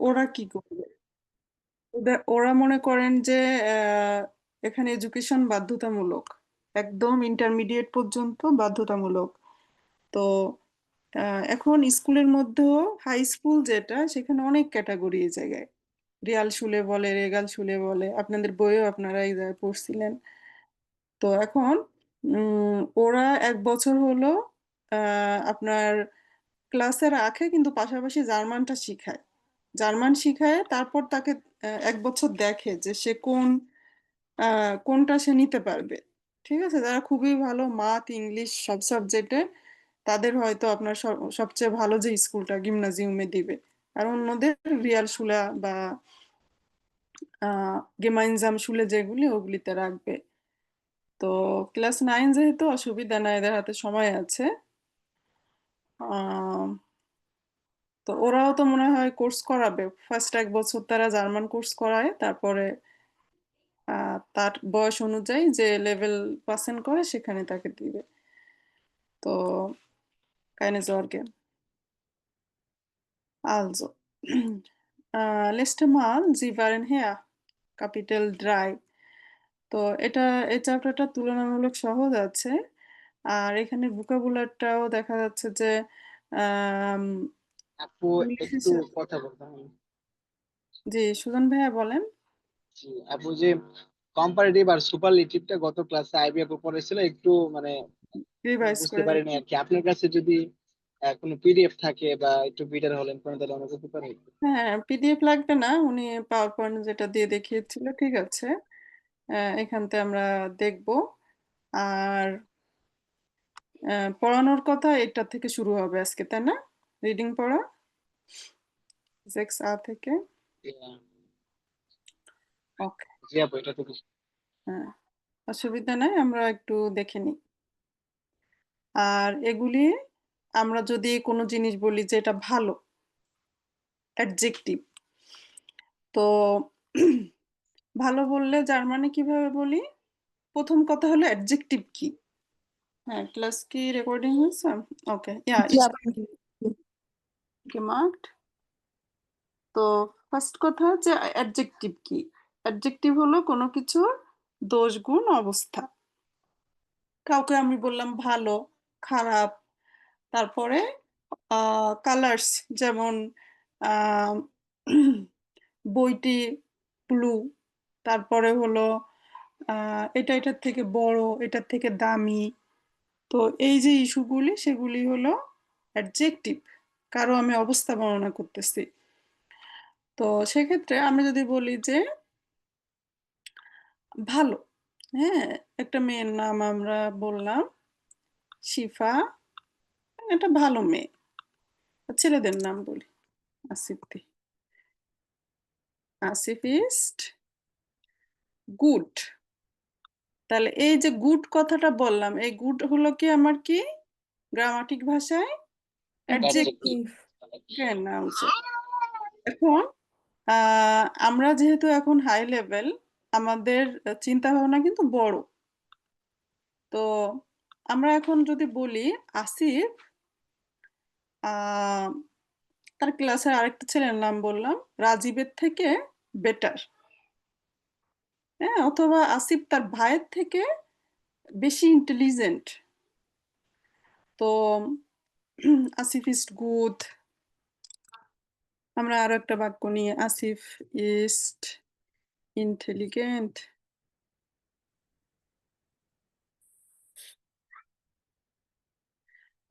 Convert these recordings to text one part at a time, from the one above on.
ওরা কি করবে? ওরা মনে করেন যে এখানে এডুকেশন বাধ্যতামূলক, একদম ইন্টারমিডিয়েট পর্যন্ত বাধ্যতামূলক। তো এখন স্কুলের মধ্যেও হাই স্কুল যেটা, সেখানে অনেক ক্যাটাগরি এই জায়গায়। রিয়াল শুলে বলে, রেগাল শুলে বলে, আপনাদের বইও আপনারা এই জায়গায় পড়ছিলেন। তো এখন ওরা 1 বছর হলো আপনার ক্লাসে রাখে, কিন্তু পাশাপাশি জার্মানটা শিখায়। জার্মান শিখায়, তারপর তাকে 1 বছর দেখে যে সে কোনটা সে নিতে পারবে। ঠিক আছে, যারা খুবই ভালো মাথ ইংলিশ সব সাবজেক্টে, তাদের হয়তো আপনার সবচেয়ে ভালো যে স্কুলটা গিমনাজিয়ামে দিবে, আর অন্যদের রিয়াল শুলা বা গেমাইনজাম শুলে যেগুলি, ওগুলিতে রাখবে। তো ক্লাস 9 যেহেতু অসুবিধা নাই, এদের হাতে সময় আছে। আহ, তো ওরাও তো মনে হয় কোর্স করাবে, ফার্স্ট 1 বছর তারা জার্মান কোর্স করায়, তারপরে তার বয়স অনুযায়ী যে লেভেল পাসেন্ট করে সেখানে তাকে দিবে। তো keine Sorge. Also, letzte Mal, Sie waren her, Kapitel 3। তো এটা, এই চ্যাপ্টারটা তুলনামূলক সহজ আছে। আর এখানে ভোকাবুলারটাও দেখা যাচ্ছে যে আম, আপু ইংলিশ একটু কথা বলতাম। জি, সুজন ভাইয়া বলেন। জি আপু, যে কম্পারেটিভ আর সুপারলেটিভটা গত ক্লাসে আইবি আপু পড়েছিল, একটু মানে রিভাইজ বুঝতে করে পারিনি দেখি। আর কি। আপনার কাছে যদি কোনো পিডিএফ থাকে বা একটু বিটার হলেন কোনো, তাহলে আমাকে উপকার হইতো। হ্যাঁ, পিডিএফ লাগবে না, উনি পাওয়ার পয়েন্ট যেটা দিয়ে দেখিয়েছিল, ঠিক আছে। এখানতে আমরা দেখব। আর পড়ানোর কথা এটা থেকে শুরু হবে আজকে, তাই না? রিডিং পড়া 6A থেকে। ওকে। জি আপু, এটা তো হ্যাঁ, অসুবিধা নাই, আমরা একটু দেখে নিই। আর এগুলি আমরা যদি কোনো জিনিস বলি যে এটা ভালো, অ্যাডজেক্টিভ, তো ভালো বললে জার্মানি কিভাবে বলি? প্রথম কথা হলো অ্যাডজেক্টিভ কি। হ্যাঁ, ক্লাস কি রেকর্ডিং হয়েছে? ওকে, ইয়া জি ইস আপু। gemacht। তো ফার্স্ট কথা যে অ্যাডজেক্টিভ কি। অ্যাডজেক্টিভ হলো কোনো কিছুর দোষ গুণ অবস্থা। কাউকে আমি বললাম ভালো, খারাপ, তারপরে কালার্স, যেমন আহ, বইটি ব্লু, তারপরে হলো এটা এটার থেকে বড়, এটার থেকে দামি। তো এই যে ইস্যুগুলি, সেগুলি হলো অ্যাডজেক্টিভ, কারো আমি অবস্থা বর্ণনা করতেছি। তো সেক্ষেত্রে আমি যদি বলি যে ভালো, হ্যাঁ, একটা মেয়ের নাম আমরা বললাম শিফা, এটা ভালো মেয়ে। ছেলেদের নাম বলি আসিফ দি, আসিফ ইজ গুড। তাহলে এই যে গুড কথাটা বললাম, এই গুড হলো কি আমার কি গ্রামাটিক ভাষায় অ্যাডজেক্টিভ। অ্যাডজেক্টিভ। নাম। এখন আমরা যেহেতু এখন হাই লেভেল, আমাদের চিন্তা ভাবনা কিন্তু বড়। তো আমরা এখন যদি বলি আসিফ আহ, তার ক্লাসের আরেকটা ছেলের নাম বললাম রাজীবের থেকে বেটার, হ্যাঁ, অথবা আসিফ তার ভাইয়ের থেকে বেশি ইন্টেলিজেন্ট। তো আসিফ ইজ গুড। আমরা আরো একটা বাক্য নিয়ে, আসিফ ইজ ইন্টেলিগেন্ট।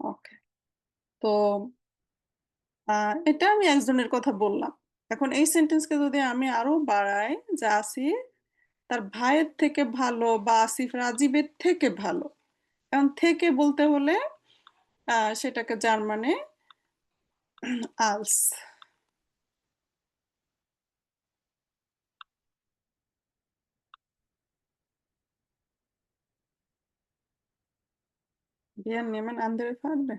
ওকে। তো এটা আমি একজনের কথা বললাম। এখন এই সেন্টেন্সকে যদি আমি আরো বাড়াই, যে আসিফ তার ভাইয়ের থেকে ভালো, বা আসিফ রাজীবের থেকে ভালো। এখন থেকে বলতে হলে সেটাকে জার্মানে আলস। Wir nehmen andere Farbe।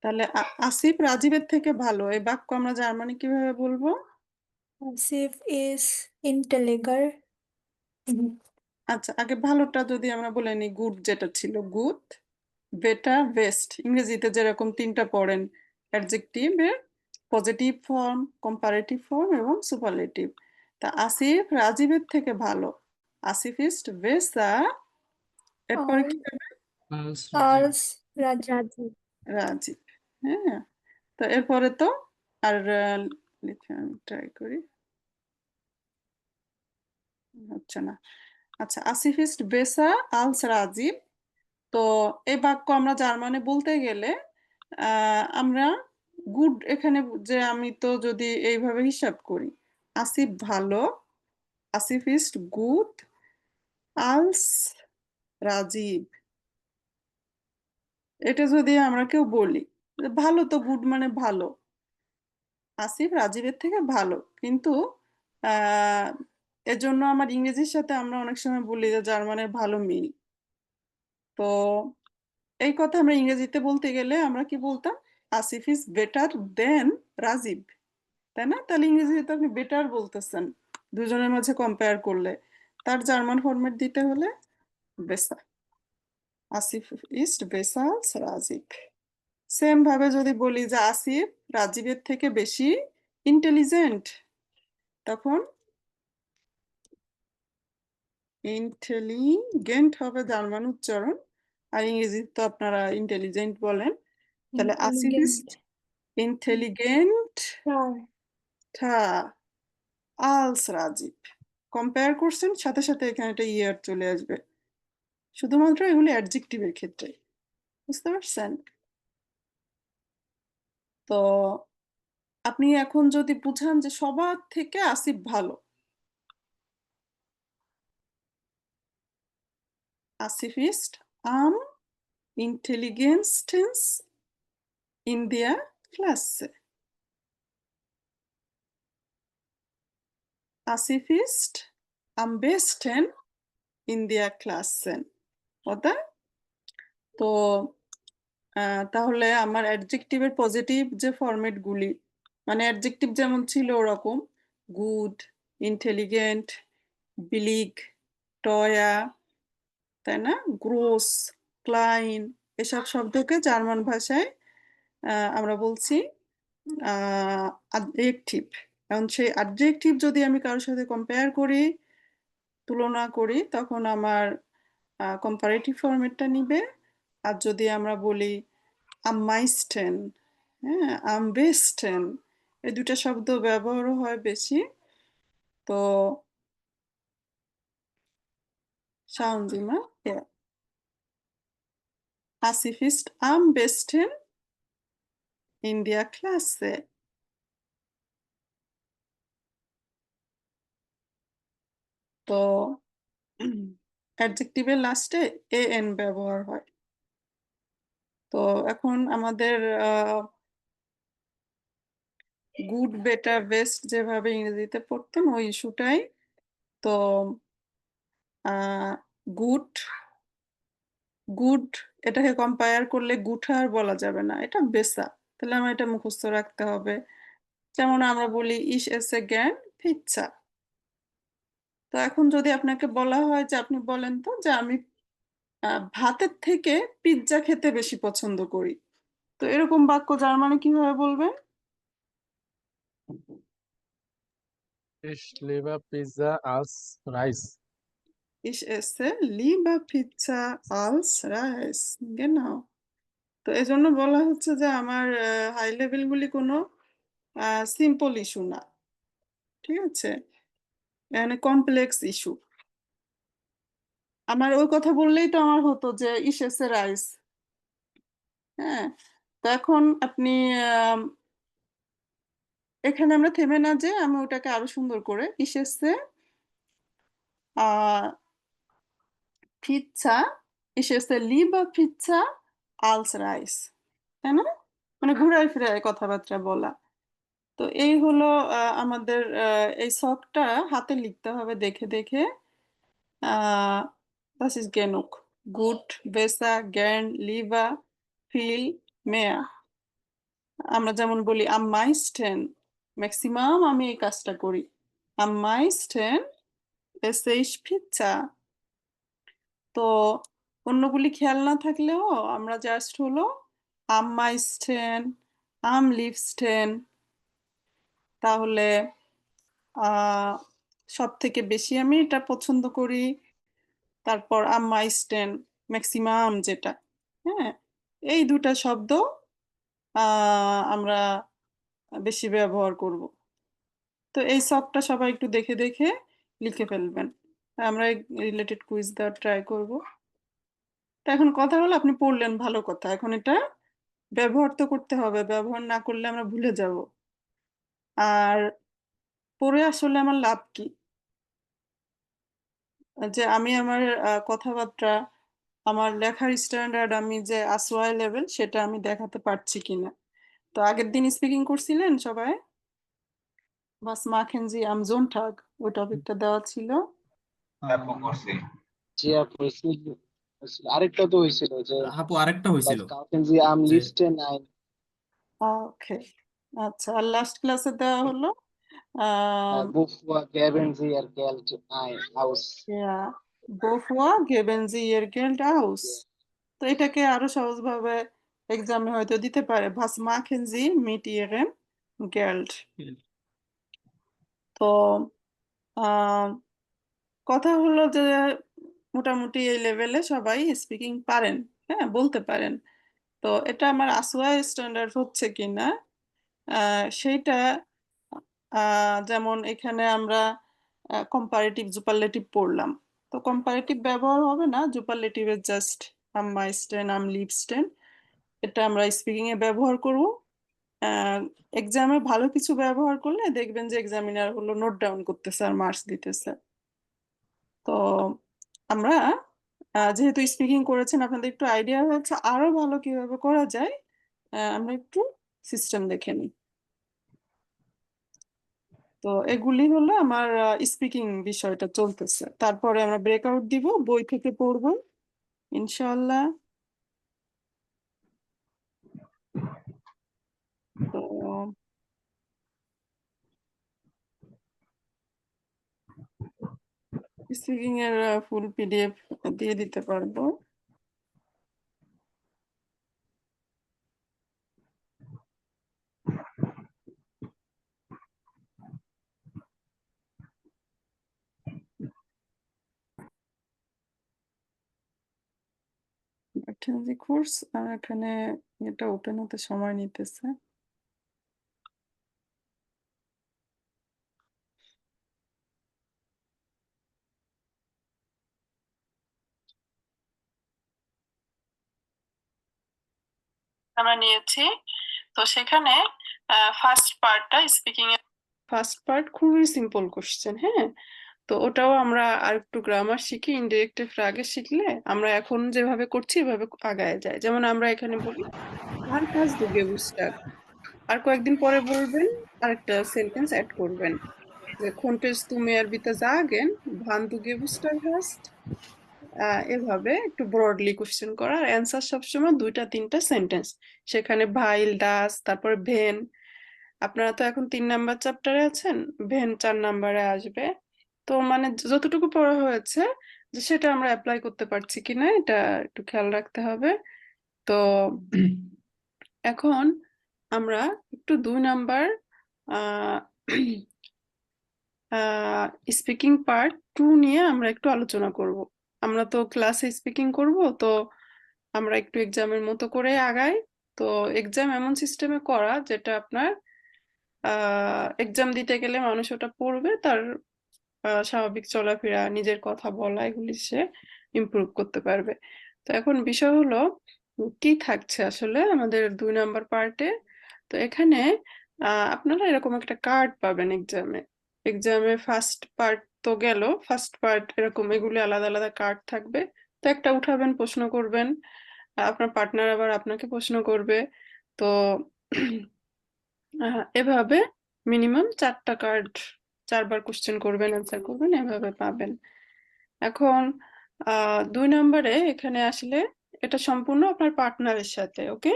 তাহলে আসিফ রাজীবের থেকে ভালো, এই বাক্য আমরা জার্মানি কিভাবে বলবো? আসিফ ইজ ইন্টেলিগার। আচ্ছা, আগে ভালোটা যদি আমরা বলে নিই, গুড যেটা ছিল গুড, বেটার বেস্ট ইংরেজিতে যেরকম তিনটা পড়েন, অ্যাডজেক্টিভের পজিটিভ ফর্ম, কম্পারেটিভ ফর্ম এবং সুপারলেটিভ। তা আসিফ রাজীবের থেকে ভালো। আসিফ ইজ বেটার, এরপরে কি হবে? আলস রাজীব। রাজীব। হ্যাঁ, তো এরপরে তো আর লিখে আমি ট্রাই করি, হচ্ছে না। আচ্ছা, আসিফ ইজ বেটার আলস রাজীব। তো এই বাক্য আমরা জার্মানে বলতে গেলে আমরা গুড, এখানে যে আমি তো যদি এইভাবে হিসাব করি, আসিফ ভালো, আসিফ ইজ গুড আলস রাজীব, এটা যদি আমরা কেউ বলি যে ভালো, তো গুড মানে ভালো, আসিফ রাজীবের থেকে ভালো, কিন্তু আহ এজন্য আমার ইংরেজির সাথে আমরা অনেক সময় বলি যে জার্মানের ভালো মিল। তো এই কথা আমরা ইংরেজিতে বলতে গেলে আমরা কি বলতাম? Asif is better than Rajiv, তাই না? তাহলে ইংরেজিতে আপনি বেটার বলতেছেন দুজনের মাঝে কম্পেয়ার করলে, তার জার্মান ফরম্যাট দিতে হলে বেসা, আসিফ ইজ বেসাস রাজীব। সেম ভাবে যদি বলি যে আসিফ রাজীবের থেকে বেশি ইন্টেলিজেন্ট, তখন ইন্টেলিগেন্ট হবে জার্মান উচ্চারণ, আর ইংরেজিতে তো আপনারা ইন্টেলিজেন্ট বলেন। তাহলে আসিফ ইজ ইন্টেলিগেন্ট। ইন্টেলিগেন্ট স্টার। ঠা আলস রাজীব। কম্পেয়ার করছেন, সাথে সাথে এখানে একটা ইয়ার চলে আসবে, শুধুমাত্র এগুলি অ্যাডজেক্টিভের ক্ষেত্রে। বুঝতে পারছেন? তো আপনি এখন যদি বুঝান যে সবার থেকে আসিফ ভালো, আসিফ ইজ আম ইন্টেলিগেন্সটেন্স ইন দিয়া ক্লাসে, আসিফ ইজ আম বেস্টেন ইন দিয়া ক্লাসেন। ওটা তো তাহলে আমার অ্যাডজেক্টিভের পজিটিভ যে ফরম্যাট গুলি, মানে অ্যাডজেক্টিভ যেমন ছিল ওরকম, গুড, ইন্টেলিগেন্ট, বিলিগ, টয়া, তাই না, গ্রোস, ক্লাইন, এসব শব্দকে জার্মান ভাষায় আমরা বলছি অ্যাডজেক্টিভ। এখন সেই অ্যাডজেক্টিভ যদি আমি কারোর সাথে কম্পেয়ার করি, তুলনা করি, তখন আমার কম্পারেটিভ ফরম্যাটটা নিবে। আর যদি আমরা বলি am meisten, হ্যাঁ, am besten, এই দুটা শব্দ ব্যবহার হয় বেশি। তো schauen Sie mal, ja. Asif ist am besten in der Klasse. তো অ্যাডজেক্টিভের লাস্টে এন ব্যবহার হয়। তো এখন আমাদের গুড, বেটার, বেস্ট যেভাবে ইংরেজিতে পড়তেন ওই ইস্যুটাই। তো গুড, গুড এটাকে কম্পেয়ার করলে গুঠার বলা যাবে না, এটা বেসা। তাহলে আমার এটা মুখস্থ রাখতে হবে। যেমন আমরা বলি ইস এসে জ্ঞান পিৎজা। তো এখন যদি আপনাকে বলা হয় যে আপনি বলেন তো যে আমি ভাতের থেকে পিৎজা খেতে বেশি পছন্দ করি, তো এরকম বাক্য জার্মানে কিভাবে বলবেন? Ich liebe Pizza als Reis. ইস এসে লিবা পিৎজা আলস রাইস। genau। তো এজন্য বলা হচ্ছে যে আমার হাই লেভেল গুলি কোনো সিম্পল ইস্যু না, ঠিক আছে, এখানে কমপ্লেক্স ইস্যু। আমার ওই কথা বললেই তো আমার হতো যে ইস এসে রাইস। হ্যাঁ, তো এখন আপনি এখানে আমরা থেমে না, যে আমি ওটাকে আরো সুন্দর করে ইস এসে পিৎজা, ইস এসে লিবা পিৎজা আলস রাইস, তাই না? মানে ঘুরায় ফিরায় কথাবার্তা বলা। তো এই হলো আমাদের এই শখটা হাতে লিখতে হবে দেখে দেখে। Das ist genug. Gut, besser, gern, lieber, viel, mehr। আমরা যেমন বলি am meisten, ম্যাক্সিমাম আমি এই কাজটা করি। am meisten esse ich Pizza। তো অন্যগুলি খেয়াল না থাকলেও আমরা জাস্ট হলো am meisten, am liebsten, তাহলে সব থেকে বেশি আমি এটা পছন্দ করি, তারপর am meisten ম্যাক্সিমাম যেটা, হ্যাঁ, এই দুটা শব্দ আমরা বেশি ব্যবহার করব। তো এই সবটা সবাই একটু দেখে দেখে লিখে ফেলবেন। আমরা রিলেটেড কুইজ দেওয়ার ট্রাই করব। তো এখন কথা হলো, আপনি পড়লেন ভালো কথা, এখন এটা ব্যবহার তো করতে হবে, ব্যবহার না করলে আমরা ভুলে যাব। আর পড়ে আসলে আমার লাভ কি? যে আমি আমার কথাবার্তা, আমার লেখার স্ট্যান্ডার্ড, আমি যে আসোয়াই লেভেল সেটা আমি দেখাতে পারছি কিনা। তো আগের দিন স্পিকিং করছিলেন সবাই, বাস মাখেন জি আম জোনঠাগ, ওই টপিকটা দেওয়া ছিল। জি আপু, আরেকটা তো হয়েছিল যে আপু আরেকটা হয়েছিল। das kaufen Sie am যে liebsten ein। ওকে, আচ্ছা। আর লাস্ট ক্লাসে দেওয়া হলো আহ Wovor geben Sie Ihr Geld aus? Bevor geben Sie Ihr Geld aus। তো এটাকে আরো সহজভাবে এক্সামে হয়তো দিতে পারে, was machen Sie mit Ihrem Geld। তো আহ, কথা হলো যে মোটামুটি এই লেভেলে সবাই স্পিকিং পারেন, হ্যাঁ, বলতে পারেন। তো এটা আমার আসোয়াই স্ট্যান্ডার্ড হচ্ছে কিনা সেইটা, যেমন এখানে আমরা কম্পারেটিভ জুপারলেটিভ পড়লাম, তো কম্পারেটিভ ব্যবহার হবে না, জুপারলেটিভের জাস্ট আম মাইস্টেন, আম লিবস্টেন, এটা আমরা স্পিকিং এ ব্যবহার করব। এক্সামে ভালো কিছু ব্যবহার করলে দেখবেন যে এক্সামিনার হলো নোট ডাউন করতেছে আর মার্কস দিতেছে। তো আমরা যেহেতু স্পিকিং করেছেন, আপনাদের একটু আইডিয়া হয়েছে, আরো ভালো কিভাবে করা যায় আমরা একটু সিস্টেম দেখে নিই। তো এগুলি হলো আমার স্পিকিং বিষয়টা চলতেছে, তারপরে আমরা ব্রেকআউট দিব, বই থেকে পড়বো ইনশাআল্লাহ। তো স্পিকিং এর ফুল পিডিএফ দিয়ে দিতে পারবো। কোর্স, আর এখানে এটা ওপেন হতে সময় নিতেছে। আমরা নিয়েছি, তো সেখানে ফার্স্ট পার্টটা স্পিকিং এর ফার্স্ট পার্ট খুবই সিম্পল কোশ্চেন, হ্যাঁ। তো ওটাও আমরা আর একটু গ্রামার শিখি, ইনডিরেক্টিভ আগে শিখলে আমরা এখন যেভাবে করছি এভাবে আগায় যায়। যেমন আমরা এখানে বলি আর কাজ দুগে বুস্টার, আর কয়েকদিন পরে বলবেন আরেকটা সেন্টেন্স অ্যাড করবেন যে konntest du mir bitte sagen wann du geboostert hast। এভাবে একটু ব্রডলি কোশ্চেন করা, আর অ্যান্সার সবসময় দুইটা তিনটা সেন্টেন্স, সেখানে ভাইল ডাস তারপর ভেন। আপনারা তো এখন 3 নাম্বার চ্যাপ্টারে আছেন, ভেন 4 নাম্বারে আসবে। তো মানে যতটুকু পড়া হয়েছে যে সেটা আমরা অ্যাপ্লাই করতে পারছি কিনা এটা একটু খেয়াল রাখতে হবে। তো এখন আমরা একটু 2 নাম্বার স্পিকিং পার্ট 2 নিয়ে আমরা একটু আলোচনা করব। আমরা তো ক্লাসে স্পিকিং করব, তো আমরা একটু এক্সামের মতো করে আগাই। তো এক্সাম এমন সিস্টেমে করা যেটা আপনার এক্সাম দিতে গেলে মানুষ ওটা পড়বে, তার স্বাভাবিক চলাফেরা, নিজের কথা বলা, এগুলি সে ইমপ্রুভ করতে পারবে। তো এখন বিষয় হলো কি থাকছে আসলে আমাদের 2 নাম্বার পার্টে। তো এখানে আপনারা এরকম একটা কার্ড পাবেন এক্সামে। এক্সামে ফার্স্ট পার্ট তো গেল, ফার্স্ট পার্ট এরকম এগুলি আলাদা আলাদা কার্ড থাকবে। তো একটা উঠাবেন, প্রশ্ন করবেন, আপনার পার্টনার আবার আপনাকে প্রশ্ন করবে। তো এভাবে মিনিমাম 4টা কার্ড, 4বার কোশ্চেন করবেন, অ্যান্সার করবেন, এভাবে পাবেন। এখন 2 নাম্বারে এখানে আসলে এটা সম্পূর্ণ আপনার পার্টনারের সাথে, ওকে।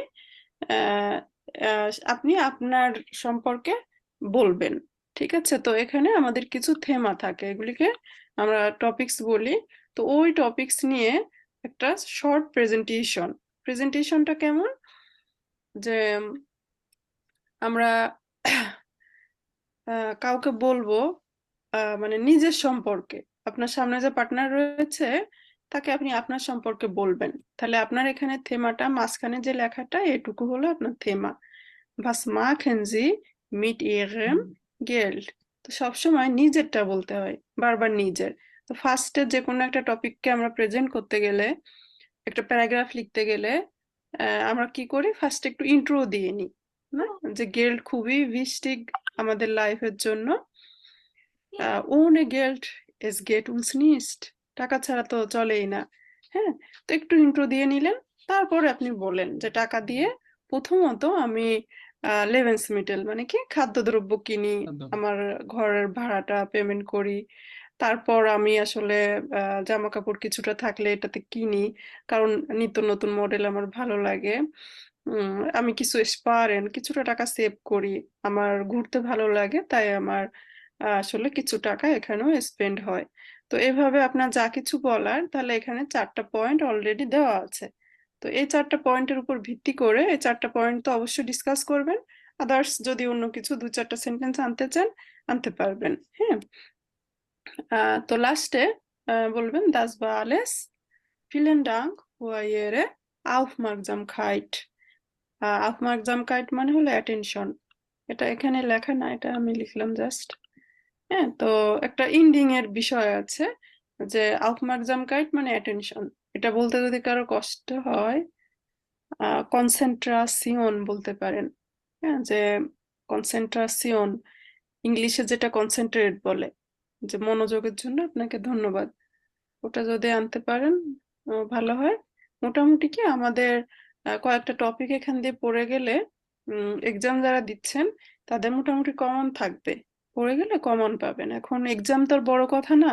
আপনি আপনার সম্পর্কে বলবেন, ঠিক আছে। তো এখানে আমাদের কিছু থেমা থাকে, এগুলিকে আমরা টপিকস বলি। তো ওই টপিকস নিয়ে একটা শর্ট প্রেজেন্টেশনটা কেমন, যে আমরা কাউকে বলবো মানে নিজের সম্পর্কে, আপনার সামনে যে পার্টনার রয়েছে তাকে আপনি আপনার সম্পর্কে বলবেন। তাহলে আপনার এখানে থেমাটা, মাঝখানে যে লেখাটা, এটুকু হলো আপনার থেমা। Was machen Sie mit Ihrem Geld? তো সবসময় নিজেরটা বলতে হয়, বারবার নিজের। তো ফার্স্টে যে কোনো একটা টপিককে আমরা প্রেজেন্ট করতে গেলে, একটা প্যারাগ্রাফ লিখতে গেলে আমরা কি করি, ফার্স্ট একটু ইন্ট্রো দিয়ে নিই, না? যে গেল্ড খুবই ভিস্টিক আমাদের লাইফের জন্য। ohne Geld es geht uns nicht, টাকা ছাড়া তো চলেই না। হ্যাঁ, তো একটু ইন্ট্রো দিয়ে নিলেন, তারপরে আপনি বলেন যে টাকা দিয়ে প্রথমত আমি লেভেন্সমিটেল মানে কি খাদ্যদ্রব্য কিনি, আমার ঘরের ভাড়াটা পেমেন্ট করি। তারপর আমি আসলে জামা কাপড় কিছুটা থাকলে এটাতে কিনি, কারণ নিত্য নতুন মডেল আমার ভালো লাগে। আমি কিছু স্পারেন কিছুটা টাকা সেভ করি, আমার ঘুরতে ভালো লাগে, তাই আমার আসলে কিছু টাকা এখানেও স্পেন্ড হয়। তো এভাবে আপনার যা কিছু বলার, তাহলে এখানে 4টা পয়েন্ট অলরেডি দেওয়া আছে। তো এই 4টা পয়েন্টের উপর ভিত্তি করে, এই 4টা পয়েন্ট তো অবশ্যই ডিসকাস করবেন। আদার্স যদি অন্য কিছু 2-4টা সেন্টেন্স আনতে চান, আনতে পারবেন। হ্যাঁ, তো লাস্টে বলবেন das war alles, vielen Dank für Ihre Aufmerksamkeit। Aufmerksamkeit মানে হলো অ্যাটেনশন, এটা এখানে লেখা না, এটা আমি লিখলাম জাস্ট। হ্যাঁ, তো একটা ইন্ডিং এর বিষয় আছে, যে Aufmerksamkeit মানে অ্যাটেনশন। এটা বলতে যদি কারো কষ্ট হয়, কনসেন্ট্রেশন বলতে পারেন। হ্যাঁ, যে কনসেন্ট্রেশন, ইংলিশে যেটা কনসেন্ট্রেট বলে, যে মনোযোগের জন্য আপনাকে ধন্যবাদ, ওটা যদি আনতে পারেন ভালো হয়। মোটামুটি কি আমাদের কয়েকটা টপিক এখান দিয়ে পড়ে গেলে এক্সাম যারা দিচ্ছেন তাদের মোটামুটি কমন থাকবে, পড়ে গেলে কমন পাবেন। এখন এক্সাম তো আর বড় কথা না,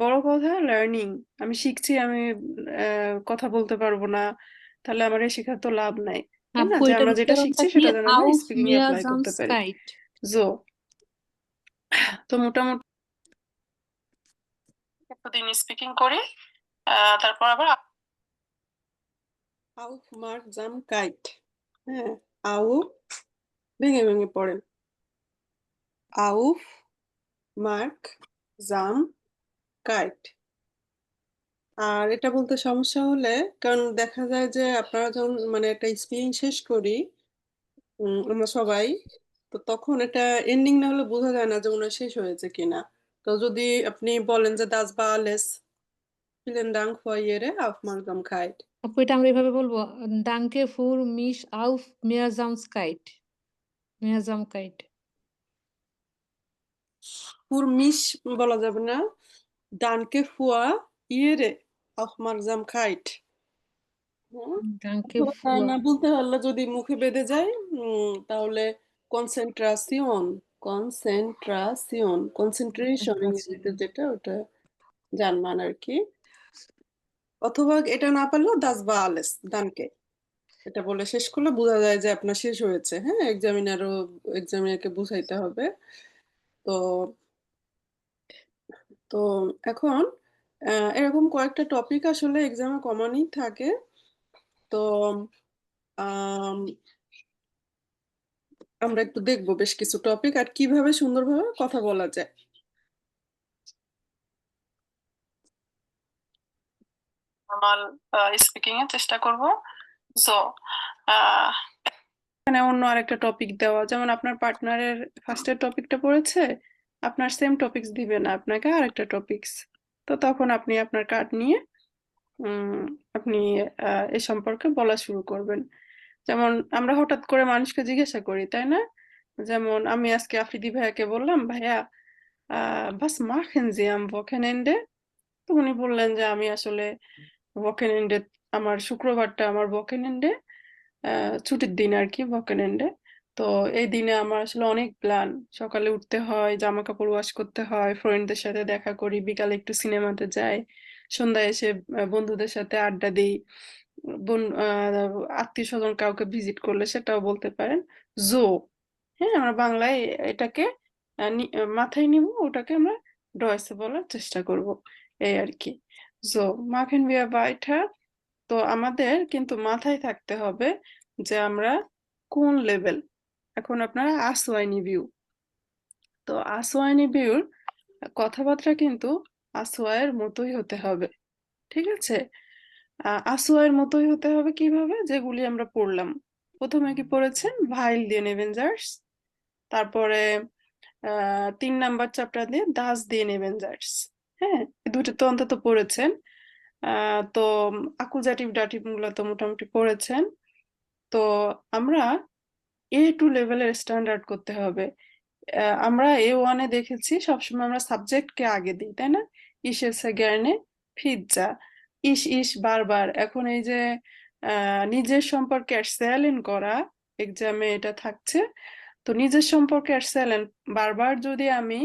বড় কথা লার্নিং। আমি শিখছি, আমি কথা বলতে পারবো না, তাহলে আমার এই শেখার তো লাভ নাই, তাই না? আপু যে এটার আমরা যেটা উচ্চারণটা শিখছি কি সেটা যেন আমরা আউফ স্পিকিং এ অ্যাপ্লাই করতে পারি। মিয়াজামস্কাইট? জো, তো মোটামুটি একদিন স্পিকিং করি, তারপর আবার Aufmerksamkeit। হ্যাঁ, আউফ ভেঙে ভেঙে পড়েন, Aufmerksamkeit। আর এটা বলতে সমস্যা হলে, কারণ দেখা যায় যে আপনারা যখন মানে একটা স্পিকিং শেষ করি আমরা সবাই, তো তখন এটা এন্ডিং না হলে বোঝা যায় না যে ওনার শেষ হয়েছে কিনা। তো যদি আপনি বলেন যে das war alles, vielen Dank für Ihre Aufmerksamkeit। আপু এটা আমরা এভাবে বলবো, ডাঙ্কে ফুর মিশ আউফ মিয়াজামস্কাইট, মিয়াজামকাইট। Für mich বলা যাবে না, Danke für Ihre Aufmerksamkeit। হুম, ডাঙ্কে অথবা ফুর, না বলতে পারলে যদি মুখে বেঁধে যায় তাহলে কনসেন্ট্রেশন, কনসেন্ট্রেশন ইংরেজিতে যেটা, ওটা জানমান আর কি। অথবা এটা না পারলেও দাস বা আলেস দানকে, এটা বলে শেষ করলে বোঝা যায় যে আপনার শেষ হয়েছে। হ্যাঁ, এক্সামিনারকে বুঝাইতে হবে। তো তো এখন এরকম কয়েকটা টপিক আসলে এক্সামে কমনই থাকে। তো আম, আমরা একটু দেখবো বেশ কিছু টপিক আর কিভাবে সুন্দরভাবে কথা বলা যায়। নর্মাল স্পিকিং এর চেষ্টা করব। সো এখানে অন্য আরেকটা টপিক দেওয়া, যেমন আপনার পার্টনারের ফার্স্টের টপিকটা পড়েছে, আপনার সেম টপিকস দিবে না, আপনাকে আরেকটা টপিকস। তো তখন আপনি আপনার কার্ড নিয়ে উম আপনি এ সম্পর্কে বলা শুরু করবেন। যেমন আমরা হঠাৎ করে মানুষকে জিজ্ঞাসা করি, তাই না? যেমন আমি আজকে আফ্রিদি ভাইয়াকে বললাম, ভাইয়া বাস মাখেন জি আম ওয়াকেনেন্ডে। তো উনি বললেন যে আমি আসলে ওয়াকেনেন্ডে, আমার শুক্রবারটা আমার ওয়াকেনেন্ডে, ছুটির দিন আর কি ওয়াকেনেন্ডে। তো এই দিনে আমার আসলে অনেক প্ল্যান, সকালে উঠতে হয়, জামা কাপড় ওয়াশ করতে হয়, ফ্রেন্ডদের সাথে দেখা করি, বিকালে একটু সিনেমাতে যাই, সন্ধ্যায় এসে বন্ধুদের সাথে আড্ডা দিই, আত্মীয় স্বজন কাউকে ভিজিট করলে সেটাও বলতে পারেন। জো, হ্যাঁ, আমরা বাংলায় এটাকে মাথায় নিব, ওটাকে আমরা ডয়েসে বলার চেষ্টা করব, এই আর কি। So, machen wir weiter. তো আমাদের কিন্তু মাথায় থাকতে হবে যে আমরা কোন লেভেল। এখন আপনারা আসওয়াইনি ভিউ, তো আসওয়াইনি ভিউর কথাবার্তা কিন্তু আসওয়াইয়ের মতোই হতে হবে, ঠিক আছে? আসওয়াইয়ের মতোই হতে হবে কিভাবে, যেগুলি আমরা পড়লাম। প্রথমে কি পড়েছেন? ভাইল দিয়ে নেভেনজার্স, তারপরে 3 নাম্বার চ্যাপ্টার দিয়ে দাস দিয়ে নেভেনজার্স। হ্যাঁ, এই দুটো তো অন্তত পড়েছেন। তো আকুজাটিভ ডাটিভ গুলো তো মোটামুটি পড়েছেন। তো আমরা A2 লেভেলের স্ট্যান্ডার্ড করতে হবে। আমরা A1-এ দেখেছি সবসময় আমরা সাবজেক্টকে আগে দিই, তাই না? ইস এসে জ্ঞানে ফিজ্জা, ইস ইস বারবার। এখন এই যে নিজের সম্পর্কে এক্সেলেন্ট করা, এক্সামে এটা থাকছে। তো নিজের সম্পর্কে এক্সেলেন্ট বারবার যদি আমি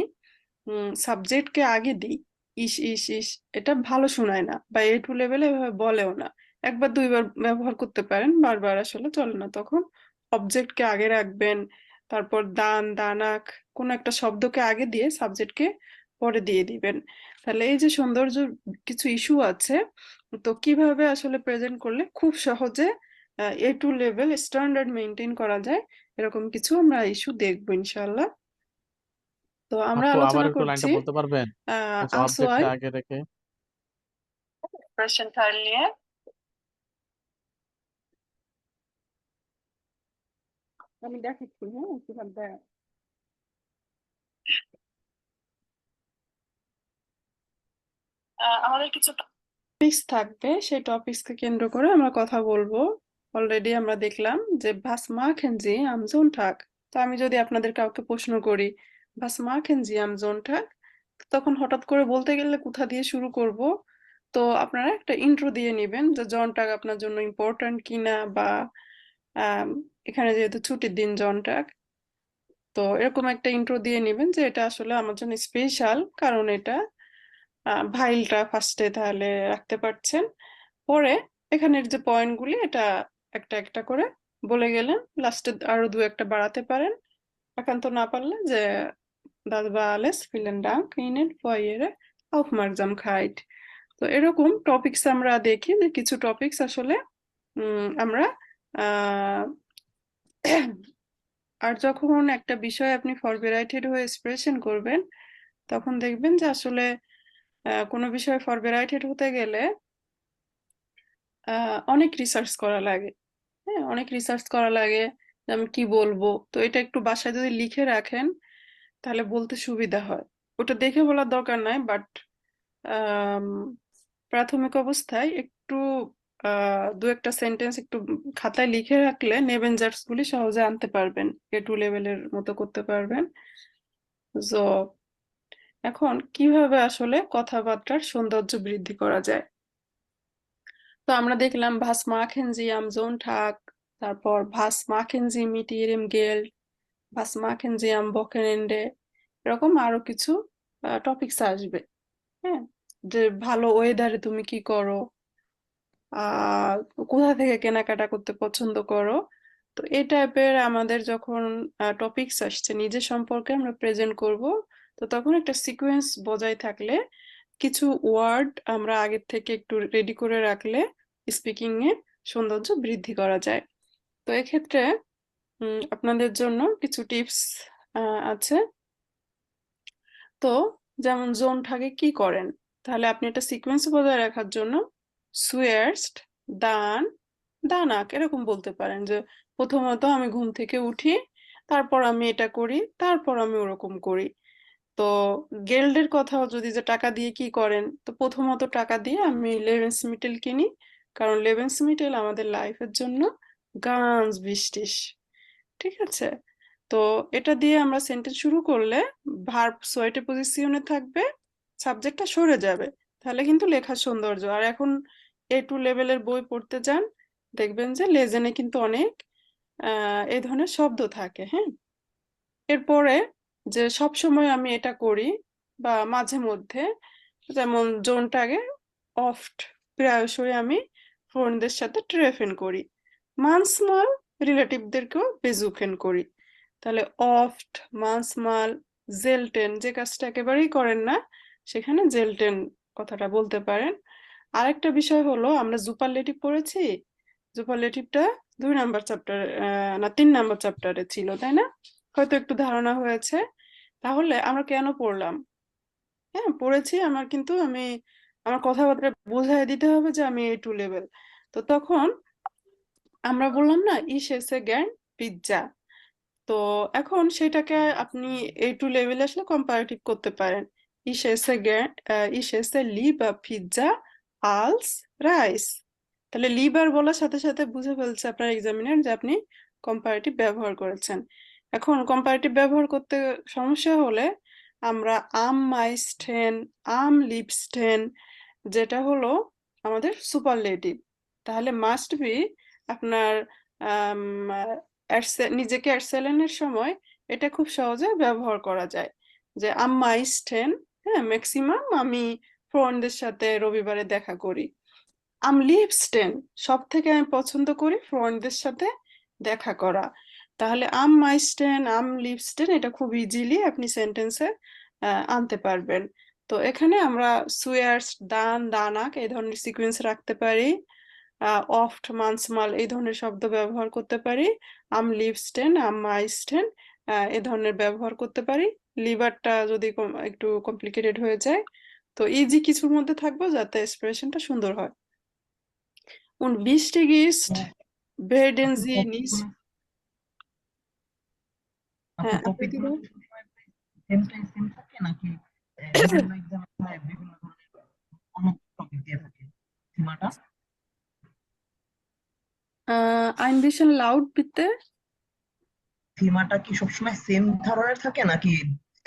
সাবজেক্টকে আগে দিই, ইস ইস ইস, এটা ভালো শোনায় না, বা A2 লেভেলে এভাবে বলেও না। একবার দুইবার ব্যবহার করতে পারেন, বারবার আসলে চলে না। তখন অবজেক্টকে আগে রাখবেন, তারপর দান দানাক কোন একটা শব্দকে আগে দিয়ে সাবজেক্টকে পরে দিয়ে দিবেন। তাহলে এই যে সৌন্দর্য কিছু ইস্যু আছে, তো কিভাবে আসলে প্রেজেন্ট করলে খুব সহজে A2 লেভেল স্ট্যান্ডার্ড মেনটেন করা যায়, এরকম কিছু আমরা ইস্যু দেখবো ইনশাআল্লাহ। তো আমরা আপু আবার আলোচনা একটু করছি লাইনটা বলতে পারবেন? হচ্ছে আসওয়াই অবজেক্টকে আগে রেখে। প্রেজেন্ট ফাইল নিয়ে। আমি দেখাচ্ছি, হ্যাঁ, কিভাবে। আমাদের কিছু টপিকস থাকবে, সেই টপিকসকে কেন্দ্র করে আমরা কথা বলবো। অলরেডি আমরা দেখলাম যে ভাস machen Sie am Sonntag। তো আমি যদি আপনাদের কাউকে প্রশ্ন করি ভাস machen Sie am Sonntag, তখন হঠাৎ করে বলতে গেলে কোথা দিয়ে শুরু করব? তো আপনারা একটা ইন্ট্রো দিয়ে নেবেন যে জনটাক আপনার জন্য ইম্পর্ট্যান্ট কিনা, বা আম, এখানে যেহেতু ছুটির দিন জনটাক, তো এরকম একটা ইন্ট্রো দিয়ে নেবেন যে এটা আসলে আমার জন্য স্পেশাল, কারণ এটা ভাইলটা ফার্স্টে তাহলে রাখতে পারছেন। পরে এখানের যে পয়েন্টগুলি এটা একটা একটা করে বলে গেলেন, লাস্টে আরো দু একটা বাড়াতে পারেন। একান্ত না পারলে যে das war alles, vielen Dank Ihnen für Ihre Aufmerksamkeit। তো এরকম টপিকস আমরা দেখি যে কিছু টপিকস আসলে আমরা আহ আর যখন একটা বিষয় আপনি ফরবেরাইটেড হয়ে এক্সপ্রেশন করবেন, তখন দেখবেন যে আসলে কোনো বিষয়ে ফরবেরাইটেড হতে গেলে অনেক রিসার্চ করা লাগে। হ্যাঁ, অনেক রিসার্চ করা লাগে যে আমি কি বলবো। তো এটা একটু বাসায় যদি লিখে রাখেন তাহলে বলতে সুবিধা হয়। ওটা দেখে বলার দরকার নাই, বাট প্রাথমিক অবস্থায় একটু দু একটা সেন্টেন্স একটু খাতায় লিখে রাখলে নেভেনজার্স গুলি সহজে আনতে পারবেন, A2 লেভেলের মতো করতে পারবেন। তো এখন কিভাবে আসলে কথাবার্তার সৌন্দর্য বৃদ্ধি করা যায়? তো আমরা দেখলাম ভাস machen Sie am Sonntag, তারপর ভাস machen Sie mit Ihrem Geld, vase machen Sie am Wochenende, এরকম আরো কিছু টপিকস আসবে। হ্যাঁ, যে ভালো ওয়েদারে তুমি কি করো, আহ কোথা থেকে কেনাকাটা করতে পছন্দ করো। তো এই টাইপের আমাদের যখন টপিকস আসছে নিজের সম্পর্কে আমরা প্রেজেন্ট করব, তো তখন একটা সিকোয়েন্স বজায় থাকলে, কিছু ওয়ার্ড আমরা আগের থেকে একটু রেডি করে রাখলে স্পিকিং এ সৌন্দর্য বৃদ্ধি করা যায়। তো এক্ষেত্রে আপনাদের জন্য কিছু টিপস আছে। তো যেমন জোন থাকে কি করেন, তাহলে আপনি একটা সিকোয়েন্স বজায় রাখার জন্য সুয়েস্ট, দান, দানাক এরকম বলতে পারেন যে প্রথমত আমি ঘুম থেকে উঠি, তারপর আমি এটা করি, তারপর আমি ওরকম করি। তো গেল্ডের কথাও যদি, যে টাকা দিয়ে কি করেন, তো প্রথমত টাকা দিয়ে আমি লেভেন্সমিটেল কিনি, কারণ লেভেন্সমিটেল আমাদের লাইফের জন্য গান্স বৃষ্টিস, ঠিক আছে? তো এটা দিয়ে আমরা সেন্টেন্স শুরু করলে ভার্ব সোয়েটে পজিশনে থাকবে, সাবজেক্টটা সরে যাবে, তাহলে কিন্তু লেখার সৌন্দর্য। আর এখন A2 লেভেলের বই পড়তে যান, দেখবেন যে লেজেনে কিন্তু অনেক এই ধরনের শব্দ থাকে। হ্যাঁ, এরপরে যে সব সময় আমি এটা করি বা মাঝে মধ্যে, যেমন জোনটাকে অফট, প্রায়শই আমি ফ্রেন্ডদের সাথে ট্রেফেন করি, মানসমাল রিলেটিভদেরকেও বেজুকেন করি। তাহলে অফট, মানসমাল, জেলটেন, যে কাজটা একেবারেই করেন না সেখানে জেলটেন কথাটা বলতে পারেন। আরেকটা বিষয় হলো আমরা সুপারলেটিভ পড়েছি। সুপারলেটিভটা 2 নাম্বার চ্যাপ্টার না 3 নাম্বার চ্যাপ্টারে ছিল, তাই না? হয়তো একটু ধারণা হয়েছে। তাহলে আমরা কেন পড়লাম? হ্যাঁ, পড়েছি আমার, কিন্তু আমার কথাবার্তা বোঝায় দিতে হবে যে আমি A2 লেভেল। তো তখন আমরা বললাম না ইস এসে জ্ঞান পিৎজা। তো এখন সেটাকে আপনি A2 লেভেলে আসলে কম্পারেটিভ করতে পারেন। Ich esse gern, ich esse lieber Pizza als Reis। তাহলে লিবার বলার সাথে সাথে বুঝে ফেলছে আপনার এক্সামিনার যে আপনি কম্পারেটিভ ব্যবহার করেছেন। এখন কম্পারেটিভ ব্যবহার করতে সমস্যা হলে আমরা am meisten, am liebsten, যেটা হলো আমাদের সুপারলেটিভ, তাহলে মাস্ট বি আপনার আম, নিজেকে এর সময় এটা খুব সহজে ব্যবহার করা যায় যে am meisten, হ্যাঁ, ম্যাক্সিমাম আমি ফ্রেন্ডদের সাথে রবিবারে দেখা করি। am liebsten, সব থেকে আমি পছন্দ করি ফ্রেন্ডদের সাথে দেখা করা। তাহলে am meisten, am liebsten এটা খুব ইজিলি আপনি সেন্টেন্সে আনতে পারবেন। তো এখানে আমরা সুয়ার্স, দান, দানাক এই ধরনের সিকোয়েন্স রাখতে পারি। অফট, মানসমাল এই ধরনের শব্দ ব্যবহার করতে পারি। am liebsten, am meisten এই ধরনের ব্যবহার করতে পারি। লিভারটা যদি একটু কমপ্লিকেটেড হয়ে যায়, তো ইজি কিছুর মধ্যে থাকবো যাতে এক্সপ্রেশনটা সুন্দর হয়। Und wichtig ist, werden আপু Sie nicht, হ্যাঁ, আপনি টপিক কি গুলো বলেন? কি সবসময় সেম থাকে নাকি বিভিন্ন এক্সামে বিভিন্ন ধরনের অন্য টপিক দিয়ে থাকে সীমাটা? Ein bisschen laut bitte। সীমাটা কি সবসময় সেম ধরনের থাকে নাকি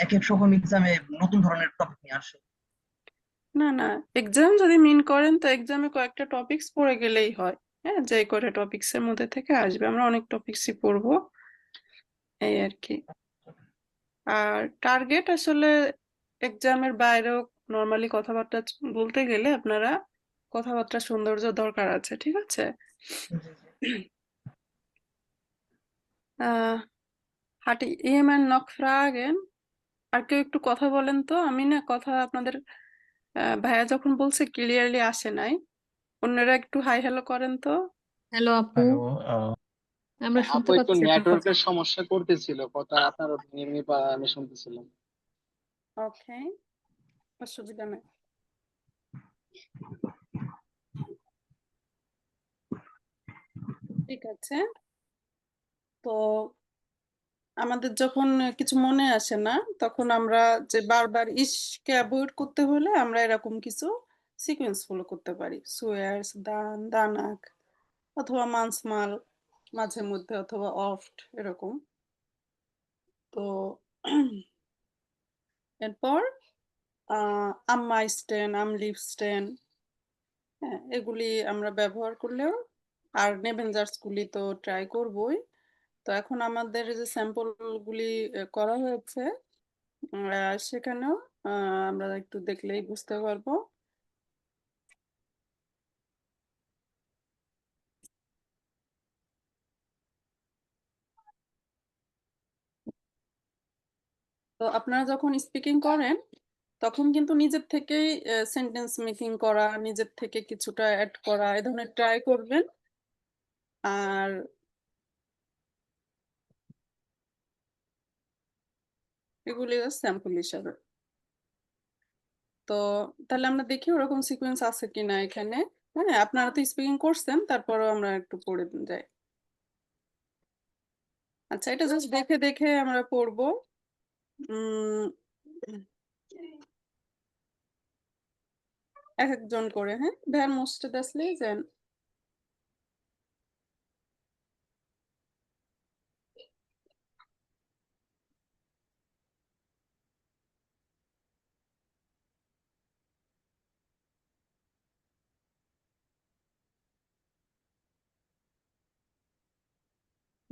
এক এক রকম এক্সামে নতুন ধরনের টপিক নিয়ে আসে? না না, এক্সাম যদি মিন করেন তো এক্সামে কয়েকটা টপিকস পড়ে গেলেই হয়। হ্যাঁ, যে কয়টা টপিকস এর মধ্যে থেকে আসবে, আমরা অনেক টপিকসই পড়বো, এই আর কি। আর টার্গেট আসলে এক্সামের বাইরেও নর্মালি কথাবার্তা বলতে গেলে আপনারা কথাবার্তা সৌন্দর্য দরকার আছে, ঠিক আছে? হাটি jemand noch Fragen? আর কেউ একটু কথা বলেন তো, আমি না কথা আপনাদের ভাইয়া যখন বলছে ক্লিয়ারলি আসে নাই। অন্যরা একটু হাই হ্যালো করেন তো। হ্যালো আপু, হ্যালো আমরা আপু শুনতে একটু পাচ্ছি আপনার কথা। নেটওয়ার্কের সমস্যা করতেছিল, কথা আপনার এমনি আমি শুনতেছিলাম। ওকে, অসুবিধা নেই। ঠিক আছে। তো আমাদের যখন কিছু মনে আসে না, তখন আমরা যে বারবার ইসকে অ্যাভয়েড করতে হলে আমরা এরকম কিছু সিকোয়েন্স ফলো করতে পারি। সুয়ার্স, দান, দানাক, অথবা মানসমাল মাঝে মধ্যে, অথবা অফট এরকম। তো এরপর am meisten, am liebsten, হ্যাঁ, এগুলি আমরা ব্যবহার করলেও, আর নেবেনজার্স গুলি তো ট্রাই করবই। তো এখন আমাদের যে স্যাম্পল গুলি করা হয়েছে সেখানেও আমরা একটু দেখলেই বুঝতে পারবো। তো আপনারা যখন স্পিকিং করেন তখন কিন্তু নিজের থেকেই সেন্টেন্স মেকিং করা, নিজের থেকে কিছুটা অ্যাড করা এ ধরনের ট্রাই করবেন। আর এগুলি স্যাম্পল হিসাবে। তো তাহলে আমরা দেখি ওরকম সিকোয়েন্স আছে কিনা এখানে। হ্যাঁ, আপনারা তো স্পিকিং করছেন, তারপরেও আমরা একটু পড়ে যাই। আচ্ছা, এটা জাস্ট দেখে দেখে আমরা পড়বো। উম এক একজন করে, হ্যাঁ। Wer musste das lesen?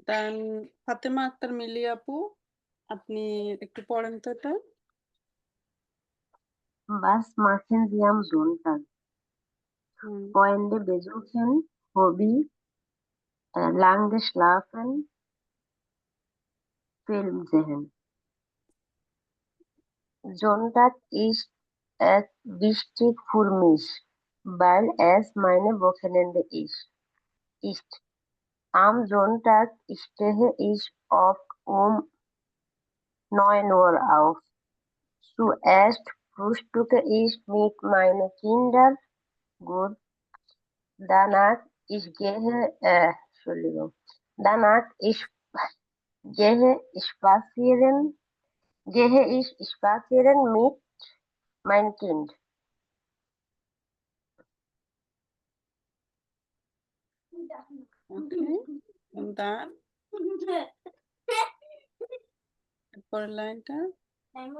Dann Fatema Akter মিলি আপু, আপনি একটু পড়েন তো এটা। Was machen Sie am Sonntag? Hmm, Freunde besuchen, Hobby, lange schlafen, Film sehen. Sonntag ist es wichtig für mich. weil es meine Wochenende ist. Am Sonntag stehe ich oft um 9 Uhr auf. Zuerst frühstücke ich mit meinen Kindern. Gut, danach ich gehe, Entschuldigung, danach gehe spazieren, gehe ich spazieren mit meinem Kind. Okay. Und dann পরের লাইনটা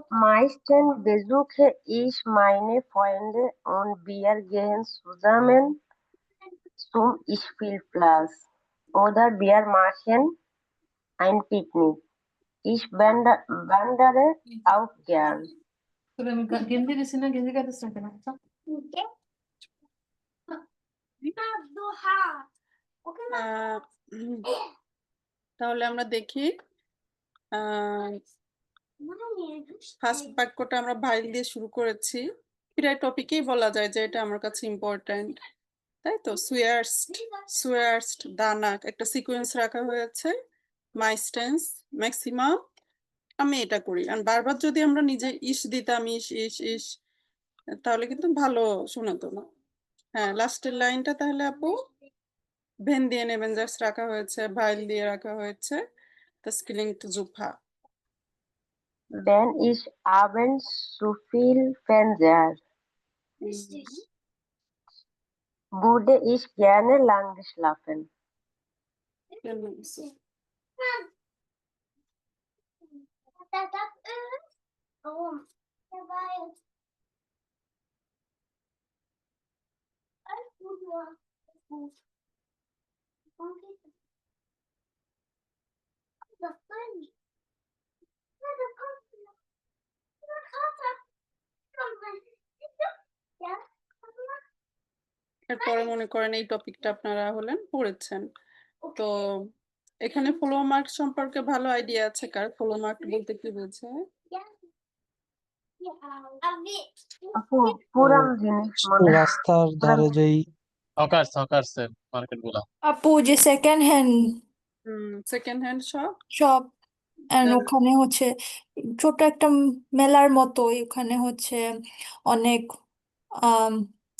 Meistens besuche ich meine Freunde und wir gehen zusammen zum Spielplatz oder wir machen ein Picknick. Ich wandere auch gern. তবে আমি গেঞ্জি দিছি না, গেঞ্জি কাটিস না কেন? আচ্ছা। আহ, তাহলে আমরা দেখি ফার্স্ট বাক্যটা আমরা ভাইল দিয়ে শুরু করেছি। প্রায় টপিকেই বলা যায় যে এটা আমার কাছে ইম্পর্ট্যান্ট, তাই তো। সুয়ার্স্ট দানাক একটা সিকোয়েন্স রাখা হয়েছে, মাইস্টেন্স ম্যাক্সিমাম। আমি এটা করি, আর বারবার যদি আমরা নিজে ইস দিতাম, ইস ইস ইস, তাহলে কিন্তু ভালো শোনাতো না। হ্যাঁ, লাস্টের লাইনটা তাহলে আপু ভেন দিয়ে নেবেন, জাস্ট রাখা হয়েছে, ভাইল দিয়ে রাখা হয়েছে, das klingt super. Wenn ich abends zu viel Fernseher, würde ich gerne lange schlafen. Genau. এরপরে মনে করেন এই টপিকটা আপনারা পড়েছেন, তো এখানে ফলো মার্ক সম্পর্কে ভালো আইডিয়া আছে কার? ফলো মার্ক বলতে কি বোঝায়? আপু পুরান জিনিস মনে হয়। রাস্তার পুরান ধারে যেই হকার্স এর মার্কেট গুলা। আপু যে second hand second hand shop. Shop হ্যাঁ। ওখানে হচ্ছে ছোট একটা মেলার মতো, ওখানে হচ্ছে অনেক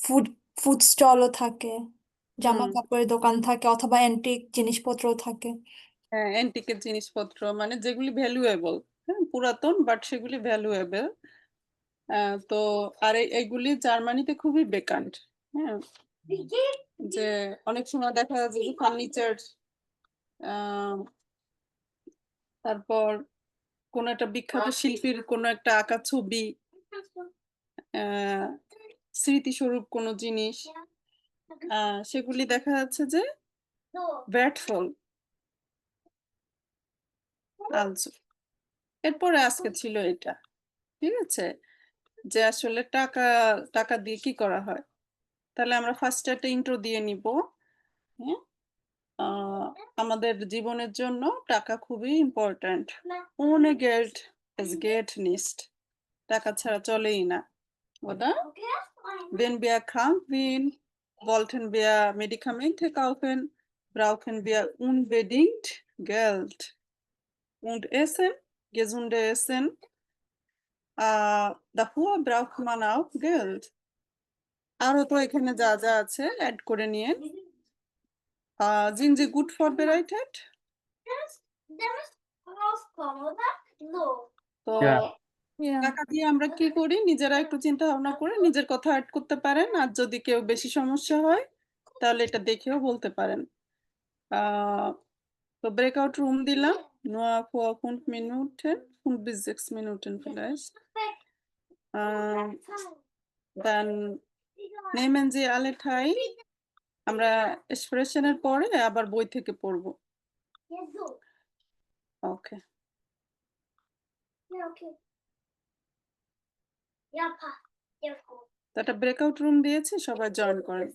ফুড ফুড স্টলও থাকে, জামা কাপড়ের দোকান থাকে, অথবা অ্যান্টিক জিনিসপত্রও থাকে। হ্যাঁ, অ্যান্টিকের জিনিসপত্র মানে যেগুলি ভ্যালুয়েবল, হ্যাঁ পুরাতন বাট সেগুলি ভ্যালুয়েবল। তো আর এগুলি জার্মানিতে খুবই বেকান্ট। হ্যাঁ, যে অনেক সময় দেখা যাচ্ছে যে ফার্নিচার, তারপর কোন একটা বিখ্যাত শিল্পীর কোন একটা আঁকা ছবি, স্মৃতিস্বরূপ কোনো জিনিস, সেগুলি দেখা যাচ্ছে যে ভ্যাটফুল। আচ্ছা, এরপরে আজকে ছিল এটা, ঠিক আছে, যে আসলে টাকা টাকা দিয়ে কি করা হয়। তাহলে আমরা ফার্স্ট একটা ইন্ট্রো দিয়ে নিব। হ্যাঁ, আমাদের জীবনের জন্য টাকা খুবই important. ohne Geld es geht nicht, টাকা ছাড়া চলেই না, oder? Wenn wir krank sind, wollten wir Medikamente kaufen, brauchen wir unbedingt Geld. Und Essen, gesunde Essen, dafür braucht man auch Geld. আরো তো এখানে যা যা আছে অ্যাড করে নিয়ে, sind Sie gut vorbereitet? তো টাকা দিয়ে আমরা কি করি, নিজেরা একটু চিন্তা ভাবনা করে নিজের কথা অ্যাড করতে পারেন, আর যদি কেউ বেশি সমস্যা হয় তাহলে এটা দেখেও বলতে পারেন। তো ব্রেকআউট রুম দিলাম, nur vor 5 Minuten, 5 bis 6 Minuten vielleicht. Dann nehmen Sie alle teil. আমরা এক্সপ্রেশনের পরে আবার বই থেকে পড়বো। ওকে, তো একটা ব্রেকআউট রুম দিয়েছি, সবাই জয়েন করেন।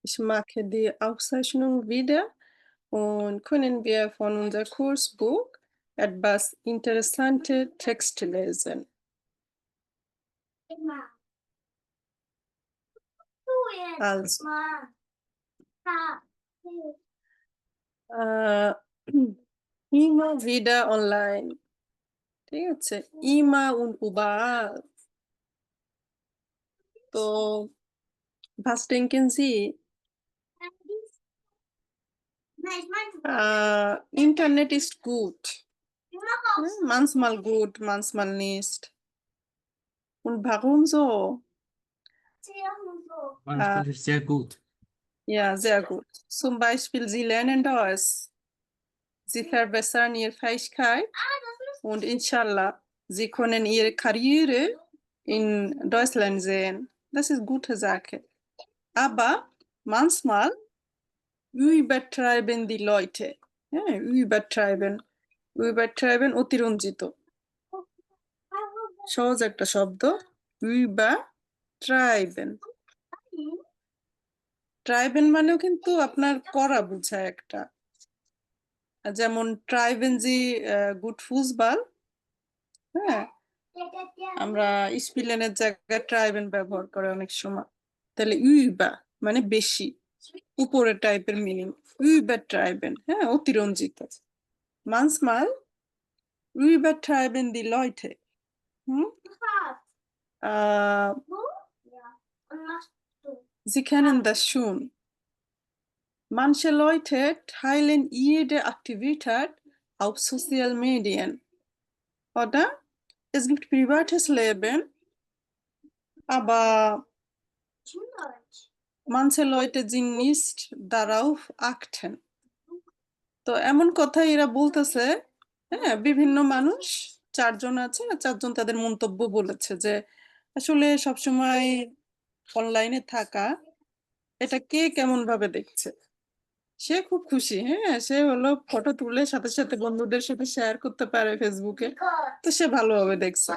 Ich mache die Aufzeichnung wieder und können wir von unser Kursbuch etwas interessante Texte lesen. Also, äh, immer wieder online. ঠিক আছে? Immer und überall. তো was denken Sie? Internet ist gut. Manchmal gut, manchmal nicht. Und warum so? Manchmal ist sehr gut. Ja, sehr gut. Zum Beispiel, Sie lernen Deutsch. Sie verbessern Ihre Fähigkeit und inshallah, Sie können Ihre Karriere in Deutschland sehen. Das ist gute Sache. Aber manchmal übertreiben die Leute. Ja, übertreiben অতিরঞ্জিত সহজ একটা শব্দ übertreiben ট্রাইবেন মানেও কিন্তু আপনার করা বোঝায় একটা যেমন ট্রাইবেন জি গুড ফুসবাল হ্যাঁ আমরা স্পিলেনের জায়গায় ট্রাইবেন ব্যবহার করে অনেক সময় তাহলে über মানে বেশি উপরে টাইপের মিনিং übertreiben হ্যাঁ অতিরঞ্জিত manchmal übertreiben die Leute. Sie kennen das schon. Manche Leute teilen jede Aktivität auf Social Medien. Oder? Es gibt privates Leben, aber manche Leute sind nicht darauf achten. তো এমন কথা এরা বলতেছে হ্যাঁ বিভিন্ন মানুষ চারজন আছে চারজন তাদের মন্তব্য বলেছে যে আসলে সবসময় অনলাইনে থাকা এটা কে কেমন ভাবে দেখছে সে খুব খুশি হ্যাঁ সে হলো ফটো তুলে সাথে সাথে বন্ধুদের সাথে শেয়ার করতে পারে ফেসবুকে তো সে ভালোভাবে দেখছে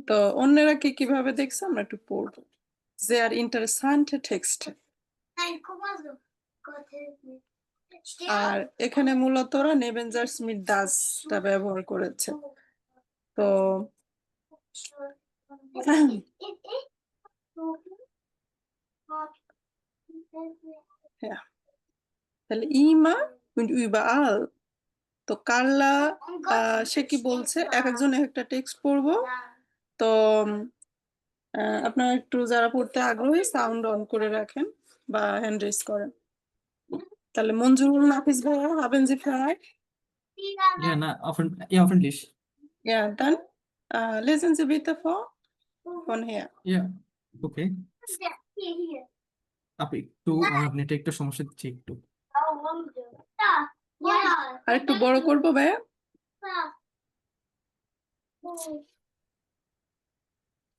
তো অন্যরা কি কিভাবে দেখছে আমরা একটু পড়বো sehr interessante Texte আর এখানে মূলত ওরা নেবেঞ্জার স্মিথ দাসটা ব্যবহার করেছে তো তাহলে ইমা überall তো কার্লা সে কি বলছে এক একজন একটা টেক্সট পড়বো তো আপনারা একটু যারা পড়তে আগ্রহী সাউন্ড অন করে রাখেন বা হ্যান্ড রেজ করেন তাহলে মঞ্জুরুল নাফিস ভাইয়া haben Sie frei? Ja, ja, hoffentlich. Ja, dann lesen Sie bitte vor von her. Ja, okay. আপনি একটু আমার নেটে একটু সমস্যা দিচ্ছে একটু আর একটু বড় করবো ভাইয়া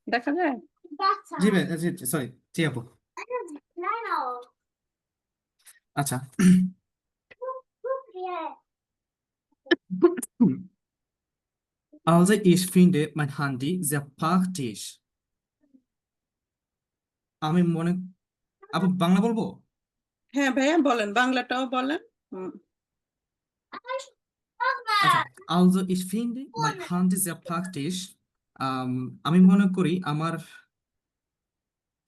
দেখা যায় জি ভাই সরি জি আপু আচ্ছা Also ich finde mein Handy sehr praktisch. আমি মনে আপু বাংলা বলবো হ্যাঁ ভাইয়া বলেন বাংলাটাও বলেন Also ich finde mein Handy sehr praktisch. আমি মনে করি আমার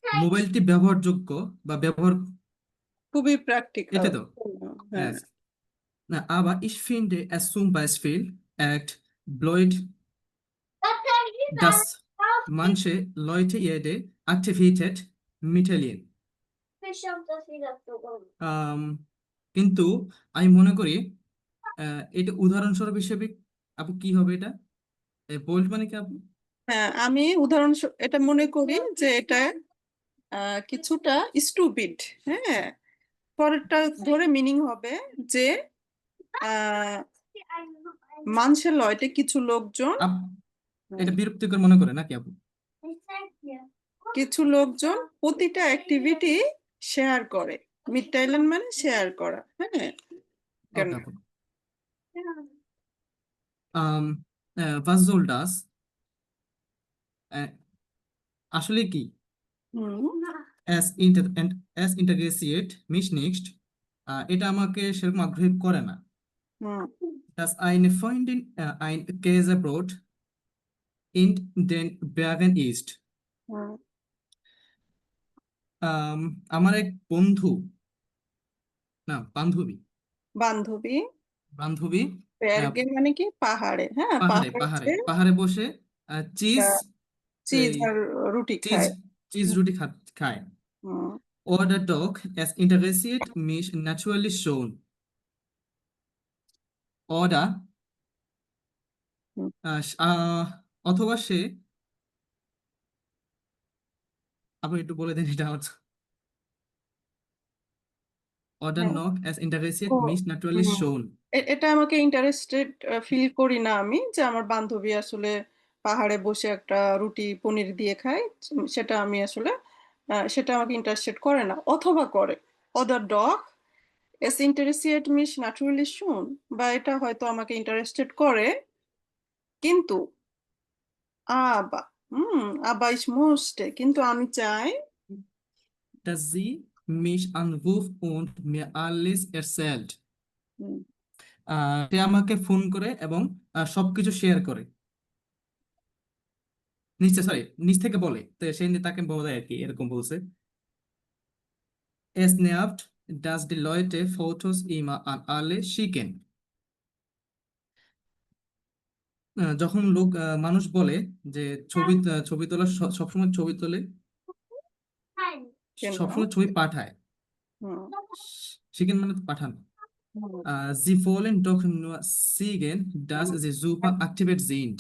মোবাইলটি ব্যবহারযোগ্য বা ব্যবহার খুবই প্র্যাকটিক্যাল এটা তো Yes. Na, aber ich finde es zum Beispiel echt blöd, dass manche Leute jede Aktivität mitteilen. কিন্তু আমি মনে করি এটা উদাহরণস্বরূপ হিসেবে আপু কি হবে এটা বোল্ড মানে কি আপু হ্যাঁ আমি উদাহরণ এটা মনে করি যে এটা কিছুটা স্টুপিড হ্যাঁ পরেরটা ধরে মিনিং হবে যে মানুষের লয়টে কিছু লোকজন এটা বিরক্তিকর মনে করে নাকি আপু কিছু লোকজন প্রতিটা অ্যাক্টিভিটি শেয়ার করে মিটাইলেন মানে শেয়ার করা হ্যাঁ কেন was soll das আসলে কি as interessiert mich nicht, এটা আমাকে সেরকম আগ্রহী করে না। হুম Dass eine Freundin ein Käsebrot in den Bergen isst. হুম আমার এক বন্ধু, না বান্ধবী, বান্ধবী বান্ধবী পেরগে মানে কি পাহাড়ে, হ্যাঁ পাহাড়ে পাহাড়ে পাহাড়ে যে পাহাড়ে বসে চিজ চিজ আর রুটি চিজ খায়। চিজ রুটি খায়। হুম Oder doch, es interessiert mich natürlich schon. Oder হুম অথবা সে, আপনি একটু বলে দেন এটা আমার। Oder হ্যাঁ noch, es interessiert ও mich natürlich হুম schon. এটা আমাকে ইন্টারেস্টেড ফিল করি না আমি, যে আমার বান্ধবী আসলে পাহাড়ে বসে একটা রুটি পনির দিয়ে খায়, সেটা আমি আসলে সেটা আমাকে ইন্টারেস্টেড করে না, অথবা করে অদার ডগ এস ইন্টারেস্টেড মিশ ন্যাচুরালি শুন, বা এটা হয়তো আমাকে ইন্টারেস্টেড করে কিন্তু আবা আবা ইস মোস্টে, কিন্তু আমি চাই Dass sie mich anruft und mir alles erzählt. হুম, সে আমাকে ফোন করে এবং সবকিছু শেয়ার করে, নিচ থেকে বলে, তো সে তাকে বলে আর কি, এরকম বলছে। Es nervt, dass die Leute Fotos immer an alle schicken. যখন মানুষ বলে যে ছবি তোলা, সবসময় ছবি তোলে, কেন সবসময় ছবি পাঠায়, হুম শিখেন মানে পাঠানো। হুম Sie wollen doch nur sehen, dass sie super aktiviert sind.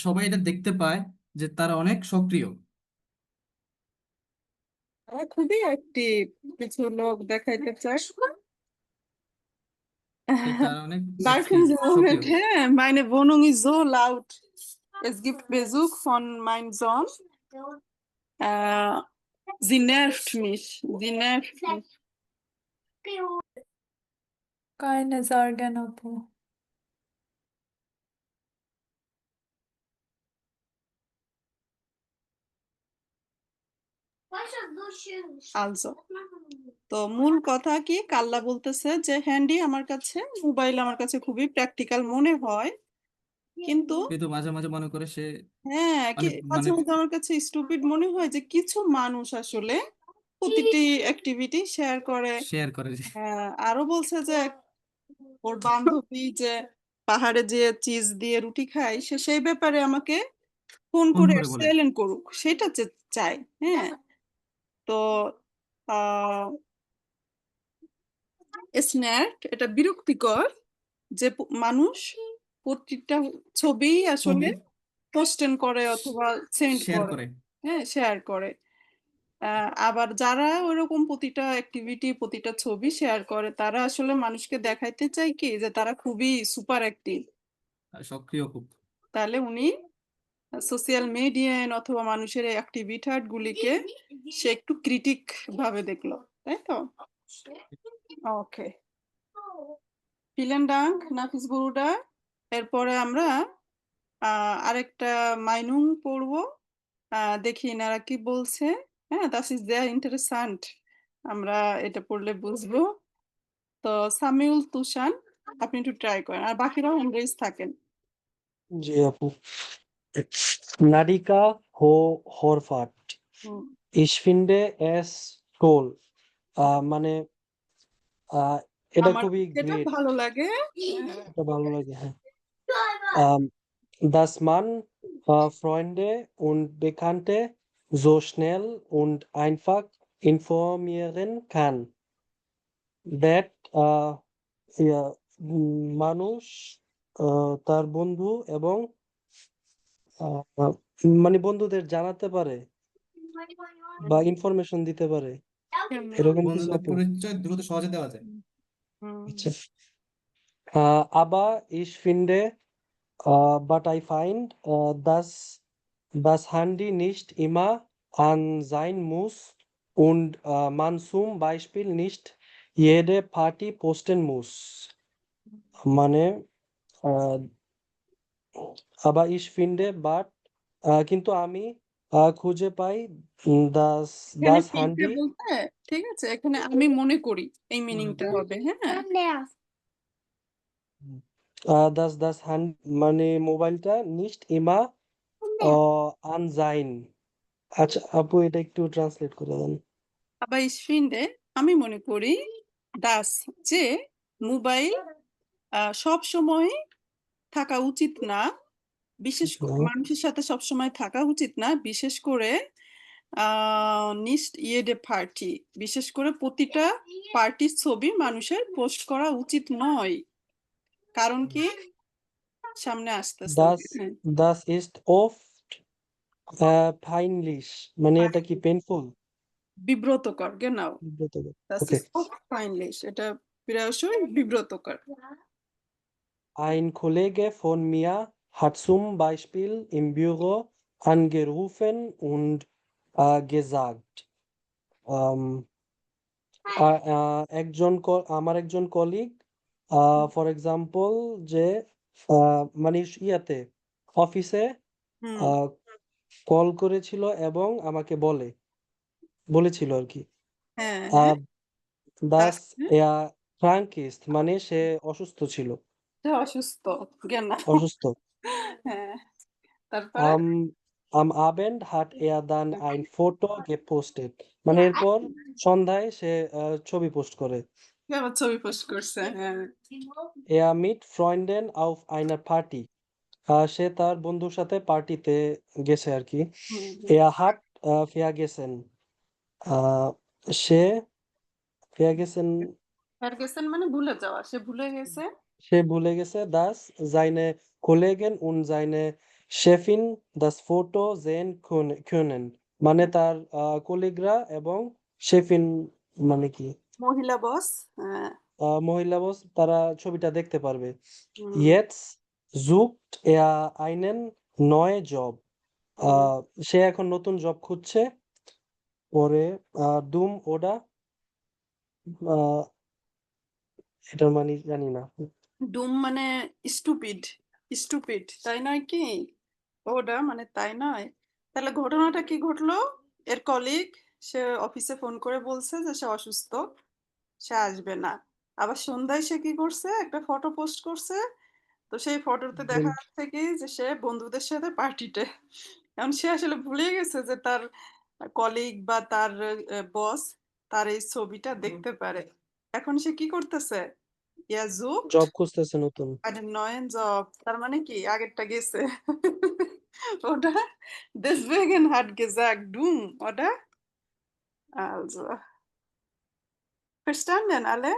সবাই এটা দেখতে পায় যে তারা অনেক সক্রিয়, খুবই অ্যাক্টিভ, কিছু লোক দেখাইতে চায়। যে তারা অনেক Barken Sie Moment, সক্রিয়। hä? Meine Wohnung ist so laut. Es gibt Besuch von meinem Sohn. Sie nervt mich. Sie nervt mich. Keine Sorgen, আপু। Also, তো মূল কথা কি, কাল্লা বলতেছে যে হ্যান্ডি আমার কাছে, মোবাইল আমার কাছে খুবই প্র্যাকটিক্যাল মনে হয়, কিন্তু কিন্তু মাঝে মাঝে মনে করে সে হ্যাঁ মাঝে মানে মাঝে আমার কাছে স্টুপিড মনে হয় যে কিছু মানুষ আসলে প্রতিটি অ্যাক্টিভিটি শেয়ার করে। শেয়ার করে। আরো বলছে যে ওর বান্ধবী যে পাহাড়ে যে চিজ দিয়ে রুটি খায়, সে সেই ব্যাপারে আমাকে ফোন ফোন করে করে বলে। সাইলেন্ট করুক, সেটা চাই। হ্যাঁ তো স্ন্যাক এটা বিরক্তিকর যে মানুষ প্রতিটা ছবি আসলে ছবি পোস্টেন করে অথবা সেন্ড শেয়ার করে, করে। হ্যাঁ শেয়ার করে। আবার যারা ওরকম প্রতিটা অ্যাক্টিভিটি প্রতিটা ছবি শেয়ার করে, তারা আসলে মানুষকে দেখাইতে চায় কি যে তারা খুবই সুপার অ্যাক্টিভ। সক্রিয় খুব। তাহলে উনি সোশ্যাল মিডিয়ায় অথবা মানুষের অ্যাক্টিভিটি গুলিকে সে একটু ক্রিটিক ভাবে দেখলো, তাই তো? ওকে, ভিলেন ডাঙ্ক নাফিস বুরুডা। এরপরে আমরা আরেকটা মাইনুং পড়বো, দেখি এনারা কি বলছে। হ্যাঁ, দ্যাট ইজ দেয়ার ইন্টারেস্ট্যান্ট, আমরা এটা পড়লে বুঝবো। তো সামিউল তুষান, আপনি একটু ট্রাই করেন, আর বাকিরাও এনগেজ থাকেন। জি আপু। Narika Horvat. হুম, Ich finde es toll. মানে এটা আমার খুবই যেটা গ্রেট, ভালো লাগে, এটা ভালো লাগে। হ্যাঁ, dass man Freunde und Bekannte so schnell und einfach informieren kann. That মানুষ তার বন্ধু এবং মানে বন্ধুদের জানাতে পারে বা ইনফরমেশন দিতে পারে, এরকম কিছু বন্ধুদের আপু। পরিচয় দ্রুত সহজে দেওয়া যায়। আচ্ছা। Aber ich finde, but I find, dass das Handy nicht immer an sein muss und man zum Beispiel nicht jede Party posten muss. মানে aber ich finde, but কিন্তু আমি খুঁজে পাই দাস এখানে দাস ফিনটে হান্ডি বলতে, ঠিক আছে, এখানে আমি মনে করি এই মিনিংটা হবে, হ্যাঁ। দাস দাস হান্ড মানে মোবাইলটা নিস্ট ইমা আনজাইন। আচ্ছা আপু এটা একটু ট্রান্সলেট করে দেন। আবার ফিনটে আমি মনে করি দাস যে মোবাইল সব সময় থাকা উচিত না, বিশেষ করে মানুষের সাথে সবসময় থাকা উচিত না, বিশেষ করে নিস্ট ইয়েডে পার্টি, বিশেষ করে প্রতিটা পার্টির ছবি মানুষের পোস্ট করা উচিত নয়। কারণ কি সামনে আসতেছে, দাস হ্যাঁ। দাস ইস্ট অফ ফাইনলিশ মানে এটা কি পেইনফুল? বিব্রতকর, genau, das ওকে। ist oft peinlich, এটা প্রায়শই বিব্রতকর। Ein Kollege von mir hat zum Beispiel im Büro angerufen und gesagt, ähm, আমার একজন কলিগ ফর এক্সাম্পল যে মানে ইয়াতে অফিসে হুম, কল করেছিল এবং আমাকে বলেছিল আর কি হ্যাঁ হ্যাঁ, দাস হ্যাঁ, krank ist মানে সে অসুস্থ ছিল, সে অসুস্থ, genau, অসুস্থ। হ্যাঁ, তারপরে Am Abend hat er dann ein Foto gepostet মানে এরপর সন্ধ্যায় সে ছবি পোস্ট করে। সে আবার ছবি পোস্ট করছে, হ্যাঁ। Er mit Freunden auf einer Party সে তার বন্ধুর সাথে পার্টিতে গেছে আর কি। হুম, Er hat vergessen আহ, সে vergessen vergessen মানে ভুলে যাওয়া, সে ভুলে গেছে। সে ভুলে গেছে dass seine Kollegen und seine Chefin das Foto sehen können মানে তার কলিগরা এবং শেফিন মানে কি মহিলা বস, হ্যাঁ। মহিলা বস তারা ছবিটা দেখতে পারবে। হুম, Jetzt sucht er einen neuen Job হুম। সে এখন নতুন জব খুঁজছে। পরে দুম ওডা এটার মানে জানি না। ডুম মানে স্টুপিড, স্টুপিড, তাই নয় কি? ওটা মানে তাই নয়। তাহলে ঘটনাটা কি ঘটলো? এর কলিগ সে অফিসে ফোন করে বলছে যে সে অসুস্থ, সে আসবে না। আবার সন্ধ্যায় সে কি করছে, একটা ফটো পোস্ট করছে। তো সেই ফটোতে দেখা যাচ্ছে কি যে সে বন্ধুদের সাথে পার্টিতে। এখন সে আসলে ভুলে গেছে যে তার কলিগ বা তার বস তার এই ছবিটা দেখতে পারে। এখন সে কি করতেছে? ইয়া জুক্ট জব খুঁজতেছে নতুন। einen neuen Job, তার মানে কি আগেরটা গেছে। Oder? Deswegen hat gesagt dumm, oder? Also, verstanden alle?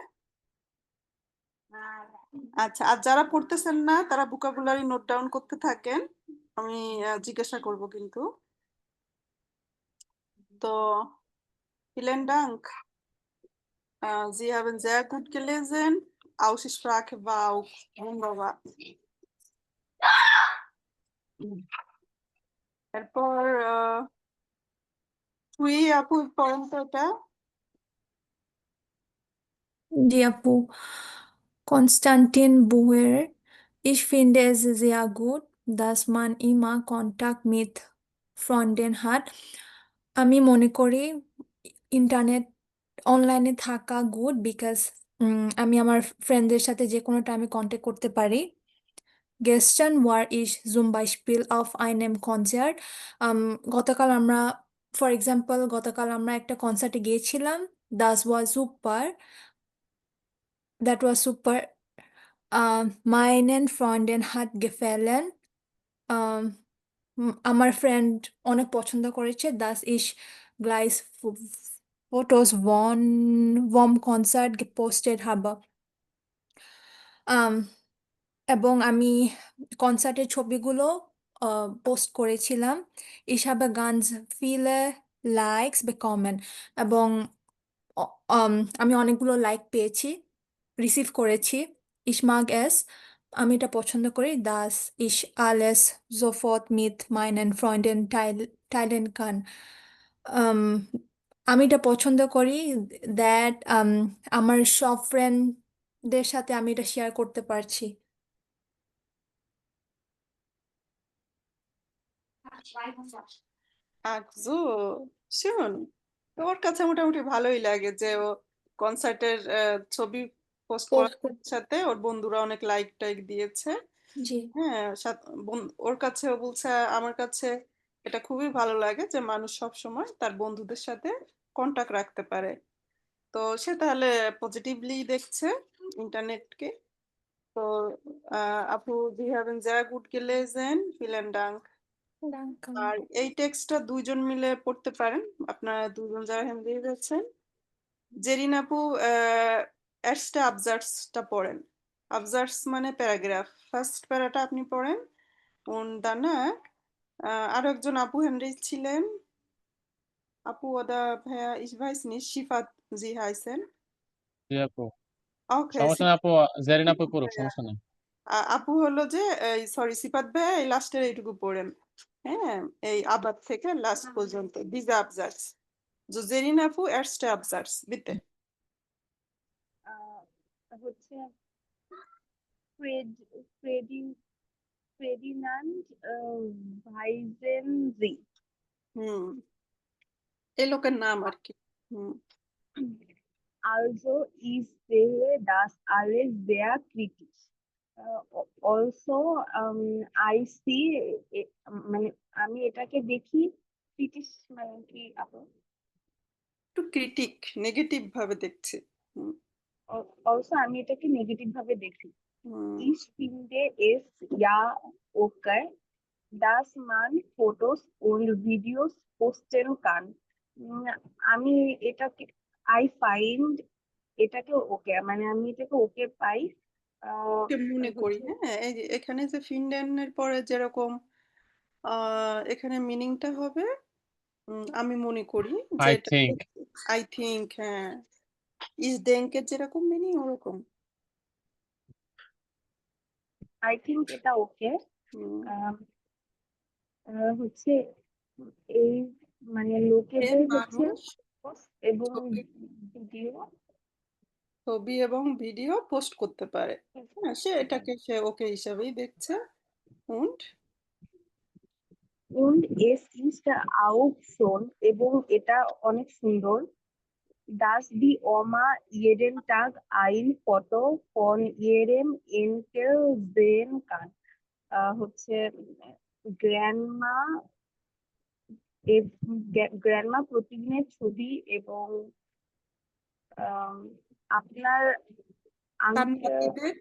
আচ্ছা, আর যারা পড়তেছেন না তারা ভোকাবুলারি নোট ডাউন করতে থাকেন, আমি জিজ্ঞাসা করব কিন্তু। তো vielen Dank. Sie haben sehr gut gelesen. Aussprache war auch wunderbar. এরপর তুই আপু পড়েন তো এটা। জি আপু, Konstantin Buer, ich finde es sehr gut, dass man immer Kontakt mit Freunden hat. আমি মনে করি ইন্টারনেট অনলাইনে থাকা গুড বিকজ আমি আমার ফ্রেন্ডদের সাথে যে কোনো টাইমে কন্ট্যাক্ট করতে পারি। Gestern war ich zum Beispiel auf einem Konzert. গতকাল আমরা গতকাল আমরা একটা কনসার্টে গিয়েছিলাম। Das war super. That was super. Meinen Freunden hat gefallen. Um, আমার ফ্রেন্ড অনেক পছন্দ করেছে dass ich gleich Fotos vom Konzert gepostet habe. Um, এবং আমি কনসার্টের ছবিগুলো পোস্ট করেছিলাম। Ich habe ganz viele Likes bekommen এবং আমি অনেকগুলো লাইক পেয়েছি, রিসিভ করেছি। Ich mag es. আমি এটা পছন্দ করি dass ich alles sofort mit meinen Freunden teilen kann. Um, আমি এটা পছন্দ করি that আমার সব ফ্রেন্ডদের সাথে আমি এটা শেয়ার করতে পারছি। আকজু শুন, তো ওর কাছে মোটামুটি ভালোই লাগে যে ও কনসার্টের ছবি পোস্ট করার সাথে ওর বন্ধুরা অনেক লাইক টাইক দিয়েছে। জি হ্যাঁ, ওর কাছেও বলছে আমার কাছে এটা খুবই ভালো লাগে যে মানুষ সব সময় তার বন্ধুদের সাথে কন্টাক্ট রাখতে পারে। তো সে তাহলে পজিটিভলি দেখছে ইন্টারনেটকে। তো আপু, Sie haben sehr gut gelesen, vielen Dank. danke. আর এই টেক্সটটা দুইজন মিলে পড়তে পারেন, আপনারা দুজন যারা হিন্দি গেছেন। জেরিন আপু, এরস্টে আবজার্সটা পড়েন। আবজার্স মানে প্যারাগ্রাফ, ফার্স্ট প্যারাটা আপনি পড়েন। Und danach আরো একজন আপু হেনরি ছিলেন, আপু ওদা ভাইয়া, ich weiß nicht, শিফাত জি হাইছেন। জি আপু, ওকে, সমস্যা নেই আপু, জেরিন আপু পড়ুক, সমস্যা নেই। আপু হলো যে সরি সিফাত ভাইয়া এই লাস্টের এইটুকু পড়েন। হ্যাঁ, এই আবাদ থেকে লাস্ট পর্যন্ত diese Absatz. So Zerina Fu, erste Absatz, bitte. হচ্ছে ফ্রেডিনান্ড ভাইজেনজি। হুম, এই লোকের নাম আর কি। হুম, Also ist das alles sehr kritisch. Also I see মানে আমি এটাকে দেখি ক্রিটিশ মানে কি আপু? একটু ক্রিটিক, নেগেটিভ ভাবে দেখছি। হুম, Also আমি এটাকে নেগেটিভ ভাবে দেখি। হুম, Ich finde es ja okay, dass man Fotos und Videos posten kann. আমি এটাকে I find এটাকে ওকে মানে আমি এটাকে ওকে পাই। ওকে মনে করি। হচ্ছে হ্যাঁ, এই যে এখানে যে ফিনল্যান্ডের পরে যেরকম এখানে মিনিংটা হবে আমি মনে করি যে আই এটা থিঙ্ক। I think. হ্যাঁ, ইস ডেঙ্কের যেরকম মিনিং ওরকম। I think এটা ওকে। হুম, হচ্ছে এই মানে যে লোকেদের হচ্ছে মানুষ এবং ছবি ভিডিও ছবি এবং ভিডিও পোস্ট করতে পারে। হ্যাঁ, সে এটাকে সে ওকে হিসাবেই দেখছে। Und und es ist auch schon এবং এটা অনেক সুন্দর। dass die Oma jeden Tag ein Foto von ihrem Enkel sehen kann. হচ্ছে গ্র্যান্ডমা গ্র্যান্ডমা প্রতিদিনের ছবি এবং আপনার তার আঙ্কেল নাতিদের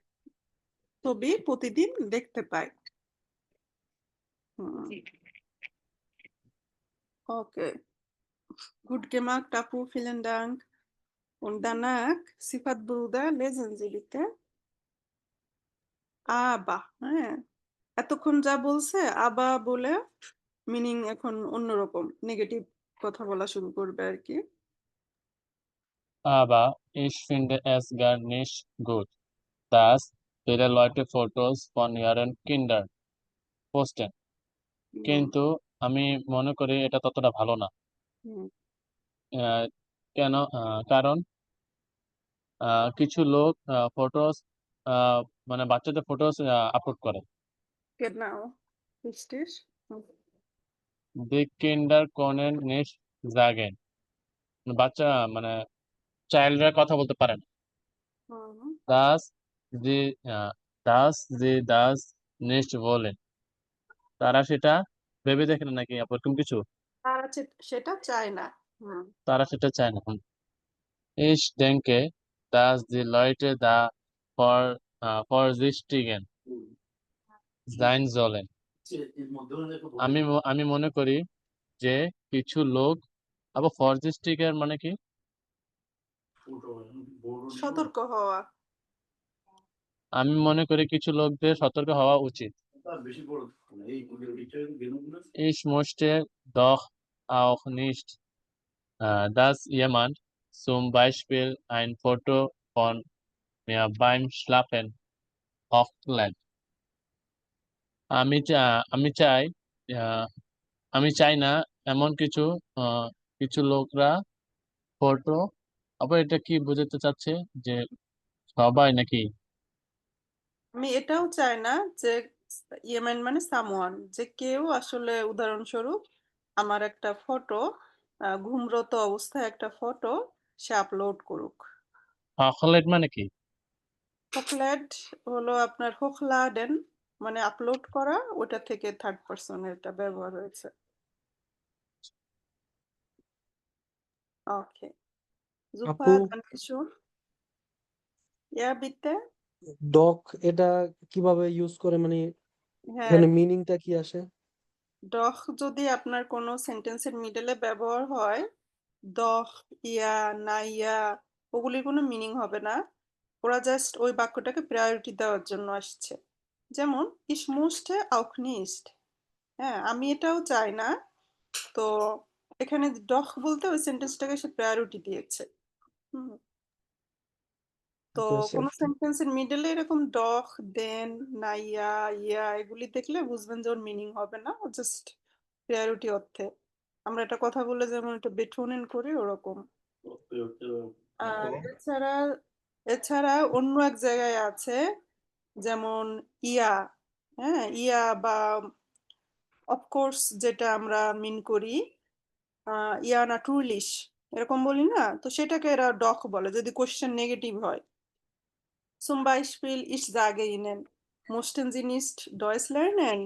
ছবি প্রতিদিন দেখতে পায়। হুম, ওকে, gut gemacht, Apu, vielen Dank. Und danach Sifat Bruder, lesen Sie bitte. আবা, হ্যাঁ, এতক্ষণ যা বলছে আবা বলে মিনিং এখন অন্যরকম, নেগেটিভ কথা বলা শুরু করবে আর কি। Aber ich finde es gar nicht gut, dass viele Leute Fotos von ihren Kindern posten. হুম, কিন্তু আমি মনে করি এটা ততটা ভালো না। হুম, আহ, কেন? কারণ কিছু লোক ফটোস মানে বাচ্চাদের ফটোস আপলোড করে। genau, richtig. হুম, Die Kinder können nicht sagen, বাচ্চা মানে চাইল্ডরা কথা বলতে পারে না। হুম। Das sie das sie das nicht wollen, তারা সেটা ভেবে দেখে না নাকি আপু, এরকম কিছু? তারা সেটা চায় না। হুম, তারা সেটা চায় না। Ich denke, dass die Leute da vorsichtiger sein sollen. আমি মনে করি যে কিছু লোক আবার ফরজিস্টিকের মানে কি? সতর্ক হওয়া। আমি মনে করি কিছু লোকদের সতর্ক হওয়া উচিত। Ich möchte doch auch nicht, dass jemand zum Beispiel ein Foto von mir beim Schlafen hochlädt. আমি আমি চাই আহ, আমি চাই না এমন কিছু কিছু লোকরা ফটো, আবার এটা কি বোঝাতে চাচ্ছে যে সবাই নাকি? আমি এটাও চাই না যে ইয়েমেন মানে সামওয়ান, যে কেউ আসলে উদাহরণস্বরূপ আমার একটা ফটো, ঘুমরত অবস্থায় একটা ফটো সে আপলোড করুক। হখলেট মানে কি? হোকলাড হলো আপনার হোখলাডেন, মানে আপলোড করা, ওটা থেকে থার্ড পারসন এটা ব্যবহার হয়েছে। ওকে, আপু super, Dankeschön. Ja, bitte. Doc এটা কিভাবে ইউজ করে, মানে হ্যাঁ, এখানে মিনিংটা কি আসে? ডখ যদি আপনার কোনো সেন্টেন্সের মিডলে ব্যবহার হয়, দখ, ইয়া, না ইয়া, ওগুলির কোনো মিনিং হবে না। ওরা জাস্ট ওই বাক্যটাকে প্রায়োরিটি দেওয়ার জন্য আসছে। যেমন ich möchte auch nicht, হ্যাঁ আমি এটাও চাই না। তো এখানে ডখ বলতে ওই সেন্টেন্সটাকে সে প্রায়োরিটি দিয়েছে। হুম, তো ঠিক আছে। কোনো সেন্টেন্সের মিডলে এরকম ডখ, দেন, না ইয়া, ইয়া এগুলি দেখলে বুঝবেন যে ওর মিনিং হবে না, জাস্ট প্রায়োরিটি অর্থে। আমরা একটা কথা বলে যেমন একটা বেটোনেন করি ওরকম। আর এছাড়া এছাড়া অন্য এক জায়গায় আছে, যেমন ইয়া, হ্যাঁ ইয়া বা অফকোর্স যেটা আমরা মিন করি, ইয়া নাটুরলিশ এরকম বলি না, তো সেটাকে এরা ডখ বলে যদি কোশ্চেন নেগেটিভ হয়। Zum Beispiel, ich sage Ihnen, möchten Sie nicht Deutsch lernen?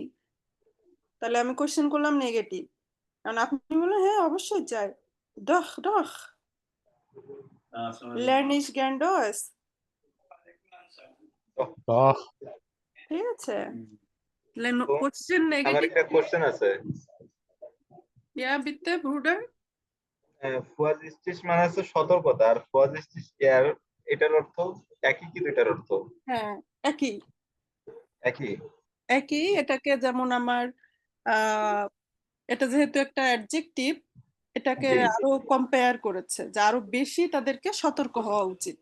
তাহলে আমি কোশ্চেন করলাম নেগেটিভ, কারণ আপনি বললেন হ্যাঁ অবশ্যই চাই, ডখ ডখ lerne ich gern Deutsch, ডখ। ঠিক আছে। কোশ্চেন আমার নেগেটিভ। একটা কোশ্চেন আছে। ইয়া বিতে ব্রুডার। ফুয়াজিস্টিস মানে হচ্ছে সতর্কতা, আর ফুয়াজিস্টিস এয়ার এটার অর্থ একই কি দুইটার অর্থ হ্যাঁ একই একই? একই, এটাকে যেমন আমার এটা যেহেতু একটা অ্যাডজেক্টিভ, এটাকে জি। আরো কম্পেয়ার করেছে যে আরো বেশি তাদেরকে সতর্ক হওয়া উচিত।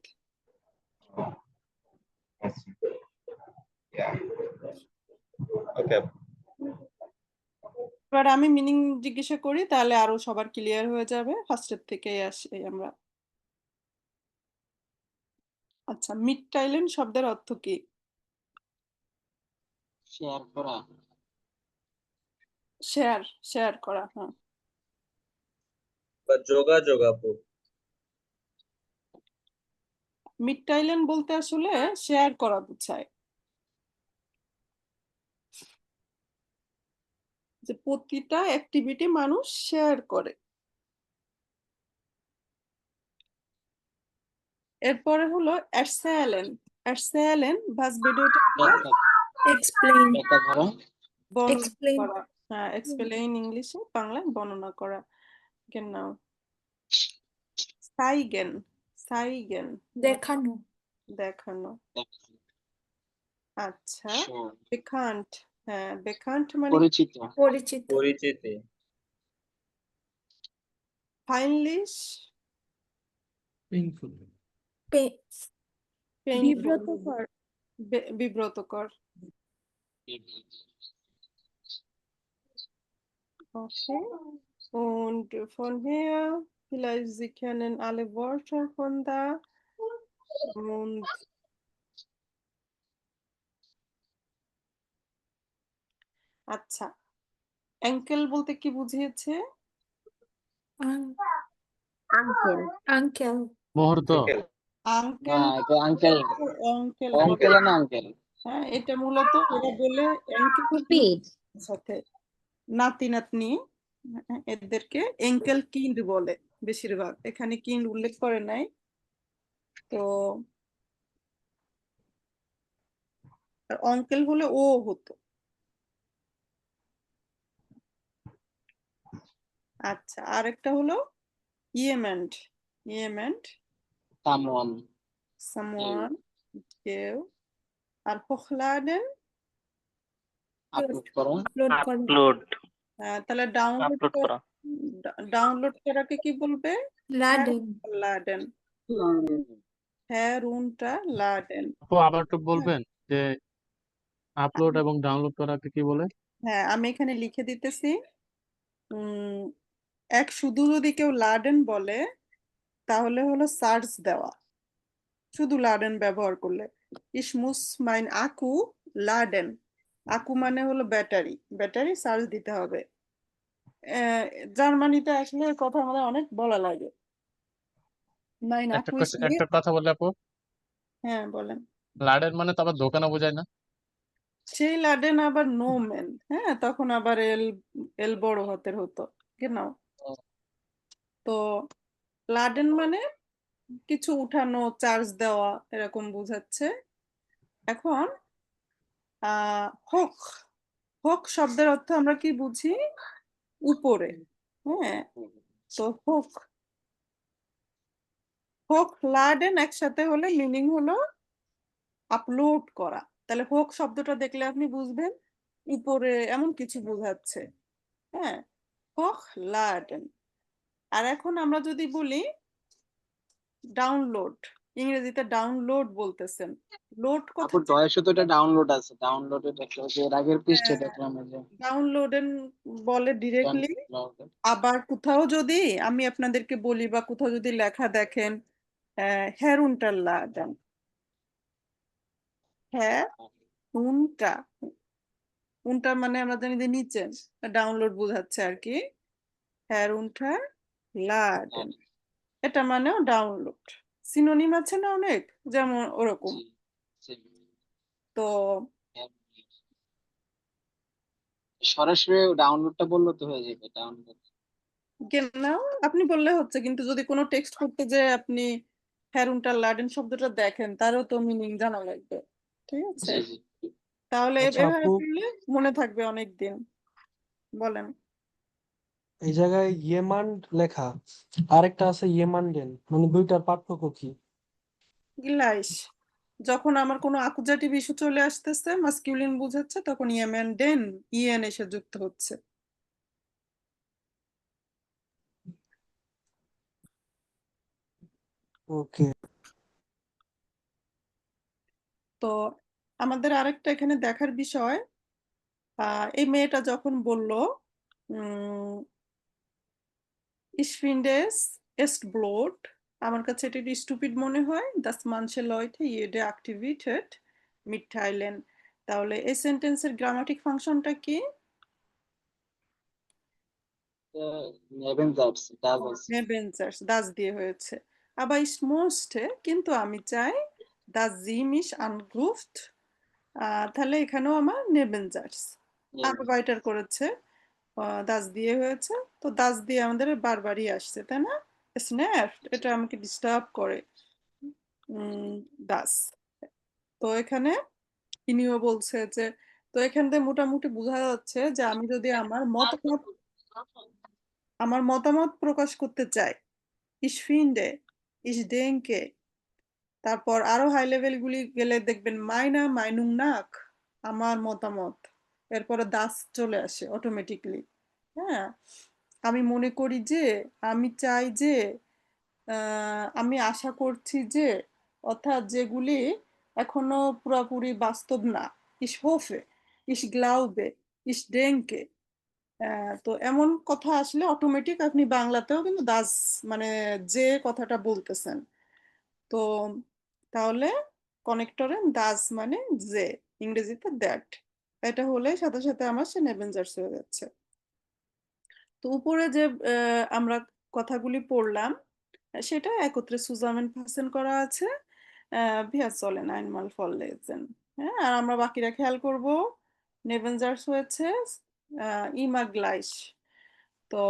ওকে। এবার আমি মিনিং জিজ্ঞাসা করি, তাহলে আরো সবার ক্লিয়ার হয়ে যাবে। ফার্স্টের থেকেই আসি আমরা। আচ্ছা, মিডটাইলেন শব্দের অর্থ কি? শেয়ার করা। শেয়ার, শেয়ার করা, হ্যাঁ। বা যোগাযোগ আপু। মিডটাইলেন বলতে আসলে শেয়ার করা বোঝায়, যে প্রতিটা অ্যাক্টিভিটি মানুষ শেয়ার করে। এরপরে হলো এরসালেন। এরসালেন ভাস ভিডিওটা এক্সপ্লেইন ব্যাখ্যা করা। বর্ণনা এক্সপ্লেইন করা, হ্যাঁ এক্সপ্লেইন ইংলিশে, বাংলায় বর্ণনা করা। genau, সাইগেন, সাইগেন দেখানো দেখানো। আচ্ছা, Sure. বেকান্ট, হ্যাঁ বেকান্ট মানে পরিচিত। পরিচিত পরিচিতি। ফাইনলিশ, পেইনফুল পে- পেইনফুল, বিব্রতকর বিব্রতকর। Okay. Und von her, vielleicht Sie kennen alle Wörter von da. Und আচ্ছা, অ্যাঙ্কেল বলতে কি বুঝিয়েছে? আঙ্কেল আঙ্কেল মুহূর্ত। আঙ্কেল, না, এটা আঙ্কেল। অঙ্কেল, অঙ্কেল না আঙ্কেল। হ্যাঁ এটা মূলত ওরা বলে অ্যাঙ্কেল সাথে নাতি নাতনি, এদেরকে অ্যাঙ্কেল কিন্ড বলে বেশিরভাগ, এখানে কিন্ড উল্লেখ করে নাই। তো অঙ্কেল হলে ও হতো। আচ্ছা, আরেকটা হলো ইয়েমেন্ট, ইয়েমেন্ট সামওয়ান। সামওয়ান, কেউ। আর হোখলাডেন, আপলোড করা। আপলোড করা আপলোড তাহলে ডাউনলোড আপলোড করা ডাউনলোড করাকে কি বলবে? লাডেন লাডেন, হ্যাঁ রুনটা লাডেন। আপু আবার একটু বলবেন যে আপলোড এবং ডাউনলোড করাকে কি বলে? হ্যাঁ আমি এখানে লিখে দিতেছি। এক শুধু যদি কেউ লাডেন বলে তাহলে হলো সার্চ দেওয়া, শুধু লাডেন ব্যবহার করলে। Ich muss mein Akku laden, আকু মানে হলো ব্যাটারি, ব্যাটারি চার্জ দিতে হবে। আহ, জার্মানিতে আসলে কথা আমাদের অনেক বলা লাগে। Mein Akku ist leer. একটা কথা বলে আপু, হ্যাঁ বলেন। লাডেন মানে তো আবার দোকানে বোঝায় না? সেই লাডেন আবার নোমেন, হ্যাঁ তখন আবার এল এল বড় হাতের হতো genau। তো লাডেন মানে কিছু উঠানো, চার্জ দেওয়া এরকম বোঝাচ্ছে। এখন হোক, হোক শব্দের অর্থ আমরা কি বুঝি? উপরে, হ্যাঁ। তো হোক, হোক লাডেন একসাথে হলে মিনিং হলো আপলোড করা। তাহলে হোক শব্দটা দেখলে আপনি বুঝবেন উপরে এমন কিছু বোঝাচ্ছে, হ্যাঁ হোক লাডেন। আর এখন আমরা যদি বলি ডাউনলোড, ইংরেজিতে ডাউনলোড বলতেছেন, লোড আপু কথা ডয়েসে তো এটা ডাউনলোড আছে, ডাউনলোডে দেখলাম যে এর আগের পৃষ্ঠে দেখলাম এই যে ডাউনলোডেন বলে ডিরেক্টলি। download। আবার কোথাও যদি আমি আপনাদেরকে বলি বা কোথাও যদি লেখা দেখেন herunterladen, হ্যাঁ উনটা, উনটা মানে আমরা জানি যে নিচে, ডাউনলোড বোঝাচ্ছে আর কি। herunterladen এটা মানেও ডাউনলোড, সিনোনিম আছে না অনেক, যেমন ওরকম। জি, তো সরাসরি ডাউনলোডটা বললে তো হয়ে যাবে ডাউনলোড। নাও আপনি বললে হচ্ছে, কিন্তু যদি কোনো টেক্সট করতে যে আপনি herunterladen শব্দটা দেখেন তারও তো মিনিং জানা লাগবে, ঠিক আছে? জি তাহলে আচ্ছা এভাবে আপু, পড়লে মনে থাকবে অনেক দিন। বলেন। এই জায়গায় ইয়েমান লেখা, আরেকটা আছে ইয়েমান্ডেন, মানে দুইটার পার্থক্য কি? গ্লাইস, যখন আমার কোনো আকুজাটিভ ইস্যু চলে আসতেছে, মাস্কিউলিন বোঝাচ্ছে, তখন ইয়েমেন ডেন ইএন এসে যুক্ত হচ্ছে। ওকে। তো আমাদের আরেকটা এখানে দেখার বিষয়, এই মেয়েটা যখন বলল Ich finde es ist blöd, আমার কাছে এটা স্টুপিড মনে হয়, dass manche Leute jede Aktivität mitteilen। তাহলে এই সেন্টেন্সের গ্রামাটিক ফাংশনটা কি? নেভেনজার্স ডাজ আছে। নেবেনজার্স, দাস দিয়ে হয়েছে। আবার ich möchte, কিন্তু আমি চাই, dass sie mich anruft, তাহলে এখানেও আমার নেবেনজার্স আরবাইটার করেছে, দাস দিয়ে হয়েছে। তো দাস দিয়ে আমাদের বারবারই আসছে, তাই না? স্ন্যাপ এটা আমাকে ডিস্টার্ব করে, দাস। তো এখানে ইনিও বলছে যে, তো এখান থেকে মোটামুটি বোঝা যাচ্ছে যে আমি যদি আমার মতামত প্রকাশ করতে চাই, ich finde, ich denke, তারপর আরো হাই লেভেল গুলি গেলে দেখবেন মাইনা মাইনুং নাক, আমার মতামত, এরপরে দাস চলে আসে অটোমেটিকলি, হ্যাঁ। আমি মনে করি যে, আমি চাই যে, আমি আশা করছি যে, অর্থাৎ যেগুলি এখনো পুরোপুরি বাস্তব না। ich hoffe, ich glaube, ich denke, তো এমন কথা আসলে অটোমেটিক আপনি বাংলাতেও কিন্তু দাস মানে যে কথাটা বলতেছেন। তো তাহলে কানেক্টরে দাস মানে যে, ইংরেজিতে দ্যাট, এটা হলে সাথে সাথে আমার সে নেবেনজার্স হয়ে যাচ্ছে। তো উপরে যে আমরা কথাগুলি পড়লাম সেটা একত্রে zusammenfassen করা আছে wir sollen einmal vorlesen, হ্যাঁ। আর আমরা বাকিরা খেয়াল করব, নেবেনজার্স হয়েছে immer gleich। তো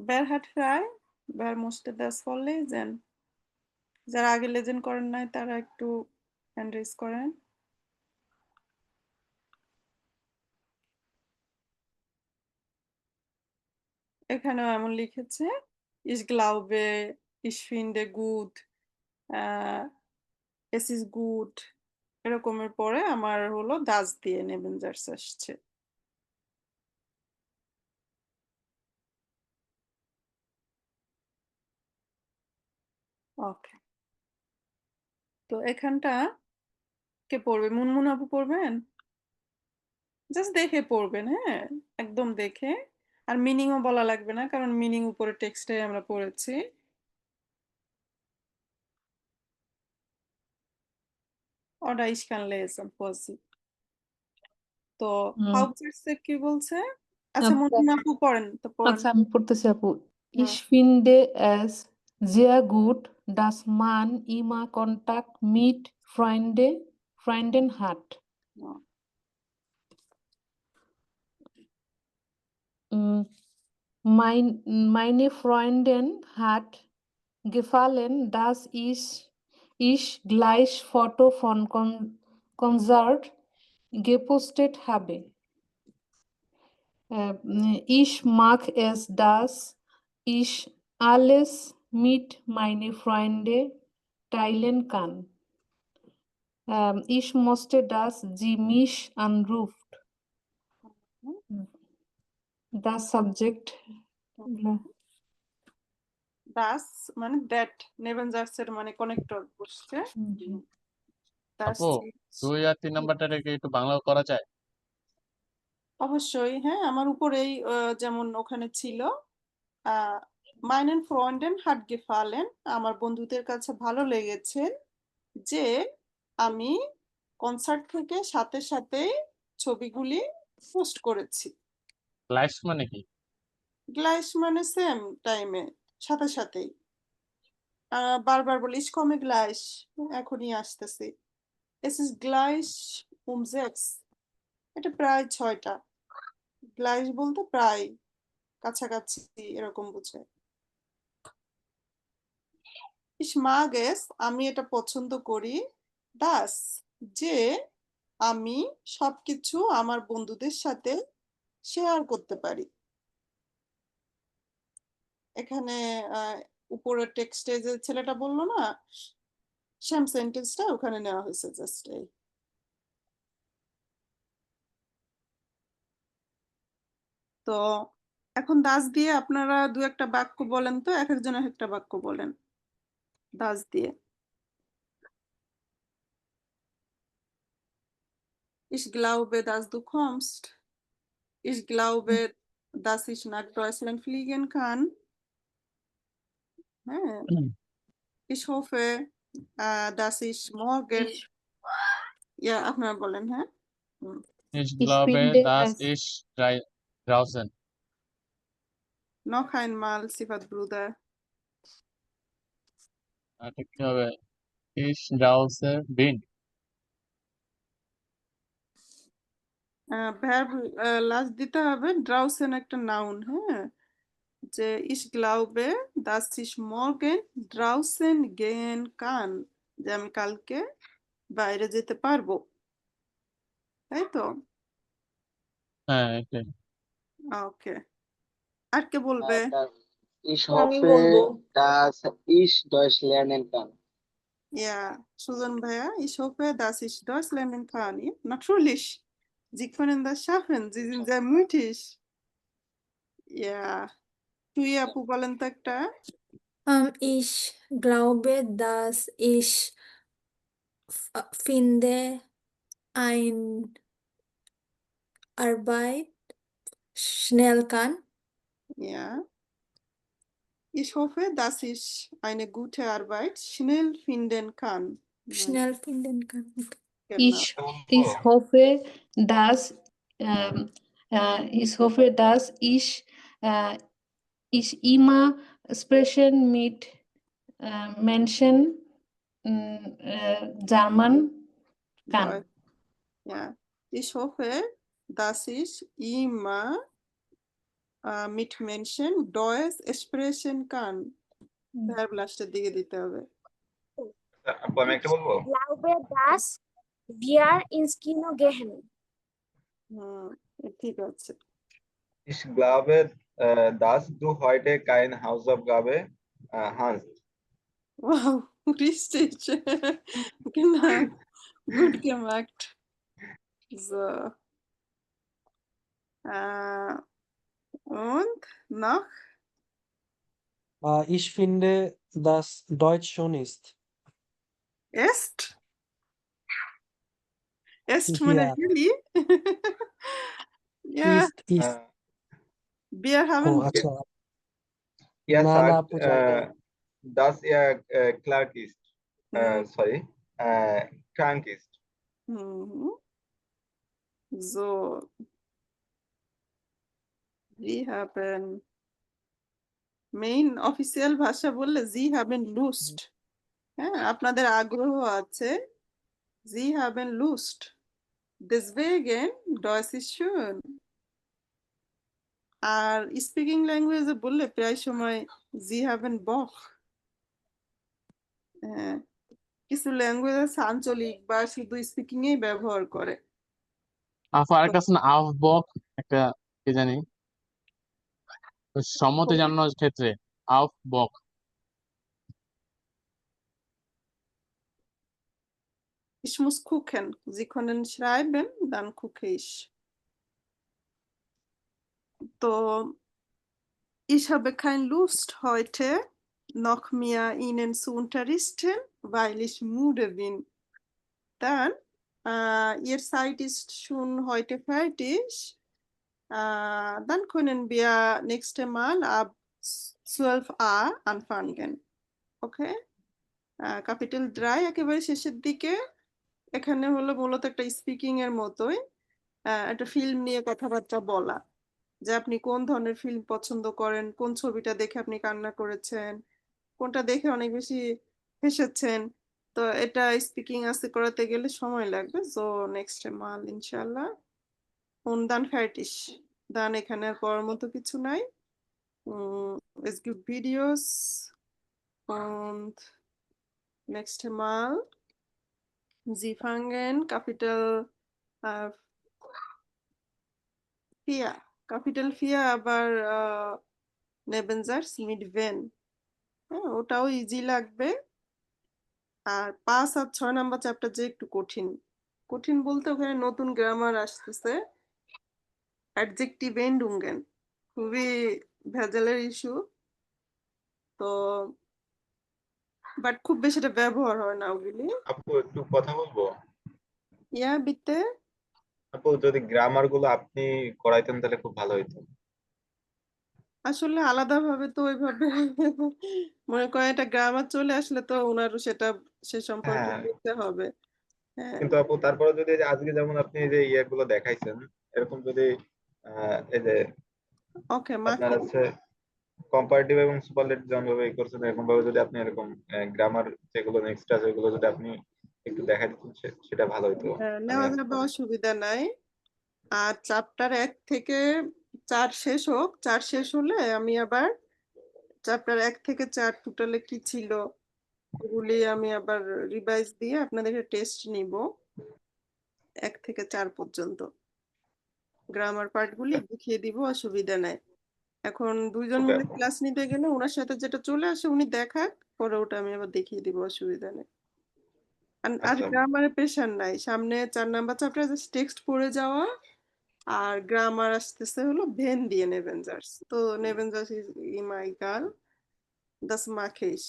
wer hat frei, wer musste das vorlesen? যারা আগে লেজেন্ড করেন নাই তারা একটু হ্যান্ড রেজ করেন। এখানেও এমন লিখেছে ich glaube, ich finde gut, es ist gut, এরকমের পরে আমার হলো দাস দিয়ে নেবেনজার্স আসছে। ওকে, তো এখানটা কে পড়বে? মুনমুন আপু পড়বেন? জাস্ট দেখে পড়বেন, হ্যাঁ একদম দেখে। আর মিনিংও বলা লাগবে না, কারণ মিনিং উপরে টেক্সটে আমরা পড়েছি। Oder ich kann lesen vor Sie। তো হুম, হাউজার্সে কি বলছে? আচ্ছা, আচ্ছা মনিমা আপু পড়েন তো পড়েন। আচ্ছা আমি পড়তেছি আপু হ্যাঁ। Ich finde es sehr gut, dass man immer Kontakt mit Freunden hat. হ্যাঁ। Mm, Meine Freundin hat gefallen, dass ich gleich Foto von Konzert gepostet habe. Ich mag es, dass ich alles mit meinen Freunden teilen kann. Ich möchte, dass sie mich anruft. Das Subject. Das মানে that, নেবেনজার্সের মানে connector বসছে। দাস আপু 2 আর 3 নাম্বারটা কি একটু বাংলা করা যায়? অবশ্যই, হ্যাঁ, আমার উপরেই যেমন ওখানে ছিল মাইনেন ফ্রেন্ডেন হাট গেফালেন, আমার বন্ধুদের কাছে ভালো লেগেছে যে আমি কনসার্ট থেকে সাথে সাথেই ছবিগুলি পোস্ট করেছি। গ্লাইস মানে কি? গ্লাইস মানে সেম টাইমে, সাথে সাথেই। বারবার বলি ich komme gleich, এখনই আসতেছি। es ist gleich um 6, এটা প্রায় 6টা। গ্লাইস বলতে প্রায়, কাছাকাছি এরকম বোঝায়। ich mag es, আমি এটা পছন্দ করি। das, যে আমি সবকিছু আমার বন্ধুদের সাথে শেয়ার করতে পারি। এখানে উপরের টেক্সটে যে ছেলেটা বললো না, সেম সেন্টেন্সটা ওখানে নেওয়া হয়েছে জাস্ট এই। তো এখন দাস দিয়ে আপনারা দু একটা বাক্য বলেন তো, এক একজন এক একটা বাক্য বলেন দাস দিয়ে। Ich glaube, dass du kommst. Ich glaube, dass ich nach Deutschland fliegen kann. হ্যাঁ। Ich hoffe, dass ich morgen, ja, আপনারা বলেন, হ্যাঁ। Ich Ich glaube, finde dass es ich draußen. Noch einmal, Sifat Bruder. এটা কি হবে? Ich draußen bin. Verb last দিতে হবে, ড্রাউসেন একটা নাউন, হ্যাঁ, যে ich glaube, dass ich morgen draußen gehen kann, যে আমি কালকে বাইরে যেতে পারবো, তাই তো? হ্যাঁ এটাই। ওকে, আর কে বলবে? Ich আমি hoffe, বলবো। dass ich Deutsch lernen kann. Ja, Susan Bhaiya, ich hoffe, dass ich Deutsch lernen kann. Ja, natürlich. Sie können das schaffen. Sie sind sehr mutig. Ja, তুই আপু বলেন তো একটা। Ich glaube, dass ich finde ein Arbeit schnell kann. Ja. Ich hoffe, dass ich eine gute Arbeit schnell finden kann. Schnell finden kann. Genau. Ich hoffe, dass ich immer sprechen mit Menschen German kann. Deutsch. Ja. Ich hoffe, dass ich immer mit Menschen Deutsch sprechen kann. Verb লাস্টের দিকে দিতে হবে। আপু আমি একটা বলবো? glaube, dass wir ins Kino gehen. ঠিক আছে। Ich glaube, dass du heute kein Hausaufgabe hast. Wow, richtig. Genau. Gut gemacht. So. Und noch? Ich finde, dass Deutsch schon ist. Est? Est মানে Ja, really? Ja, ist. wir haben Oh, acha. Er Na, sagt, Apu, জায়গায়। dass er krank ist. হুম, Sorry, krank ist. হুম, So. জি হাবেন main official ভাষা বললে জি হাবেন লুস্ট। হ্যাঁ, আপনাদের আগ্রহ আছে। জি হাবেন লুস্ট। deswegen Deutsch ist schön। আর speaking ল্যাঙ্গুয়েজে বললে প্রায় সময় জি হাবেন বখ। হ্যাঁ, কিছু ল্যাঙ্গুয়েজ আছে আঞ্চলিক বা শুধু স্পিকিং এই ব্যবহার করে। আপু আরেকটা আছে না আফ বক, একটা কি জানি সম্মতি জানানোর ক্ষেত্রে আফ বক। Ich muss gucken. Sie können schreiben, dann gucke ich. তো ich habe keine Lust heute noch mehr Ihnen zu unterrichten, weil ich müde bin. Dann, Ihr Zeit ist schon heute fertig. Dann können wir nächste Mal ab 12 Uhr anfangen. Okay? Kapitel 3 একেবারে শেষের দিকে। এখানে হলো মূলত একটা speaking এর মতোই একটা ফিল্ম নিয়ে কথাবার্তা বলা, যে আপনি কোন ধরনের ফিল্ম পছন্দ করেন, কোন ছবিটা দেখে আপনি কান্না করেছেন, কোনটা দেখে অনেক বেশি হেসেছেন। তো এটা স্পিকিং আস্তে করাতে গেলে সময় লাগবে। সো নেক্সট মাল ইনশাল্লাহ und dann fertig। দান এখানে আর করার মতো কিছু নাই। Es gibt Videos und nächste Mal Sie fangen Kapitel 4। Kapitel 4 আবার Nebensatz mit wenn। হ্যাঁ, ওটাও ইজি লাগবে। আর 5 আর 6 নাম্বার চ্যাপ্টার যে একটু কঠিন। কঠিন বলতে ওখানে নতুন গ্রামার আসতেছে, অ্যাডজেক্টিভ এন্ডুঙ্গেন, খুবই ভেজালের ইস্যু। তো বাট খুব বেশি এটা ব্যবহার হয় না ওগুলি। আপু একটু কথা বলবো? ইয়া বিতে আপু যদি গ্রামার গুলো আপনি করাইতেন তাহলে খুব ভালো হইতো। আসলে আলাদাভাবে তো ওইভাবে মনে করেন এটা গ্রামার চলে আসলে তো ওনারও সেটা সে সম্পর্কে হ্যাঁ, বলতে হবে। হ্যাঁ, কিন্তু আপু তারপরে যদি এই যে আজকে যেমন আপনি এই যে ইয়েগুলো দেখাইছেন, এরকম যদি এই যে ওকে আপনার মাকে হচ্ছে কম্পারেটিভ এবং সুপারলেটিভ যেমন ভাবে ই করছেন, এরকম ভাবে যদি আপনি এরকম গ্রামার যেগুলো নেক্সট আছে ওগুলো যদি আপনি একটু দেখাই দিতেন সেটা ভালো হইতো। আমি নেওয়া যাবে, অসুবিধা নাই। আর চ্যাপ্টার 1 থেকে 4 শেষ হোক, 4 শেষ হলে আমি আবার চ্যাপ্টার 1 থেকে 4 টোটালে কি ছিল ওগুলি আমি আবার রিভাইজ দিয়ে আপনাদের টেস্ট নিব 1 থেকে 4 পর্যন্ত। গ্রামার পার্টগুলি দেখিয়ে দিব, অসুবিধা নাই। এখন দুইজন ওকে মিলে আপু। ক্লাস নিতে গেলে ওনার সাথে যেটা চলে আসে উনি দেখাক, পরে ওটা আমি আবার দেখিয়ে দিব, অসুবিধা নেই। আর আচ্ছা আপু। গ্রামারে প্রেশার নাই, সামনে 4 নাম্বার চ্যাপ্টার জাস্ট টেক্সট পড়ে যাওয়া। আর গ্রামার আসতেছে হলো ভেন দিয়ে নেভেনজার্স। তো নেভেনজার্স ইজ ইমা ইগাল das mag ich।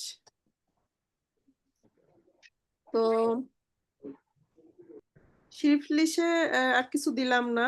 তো শিরফলিসে আর কিছু দিলাম না,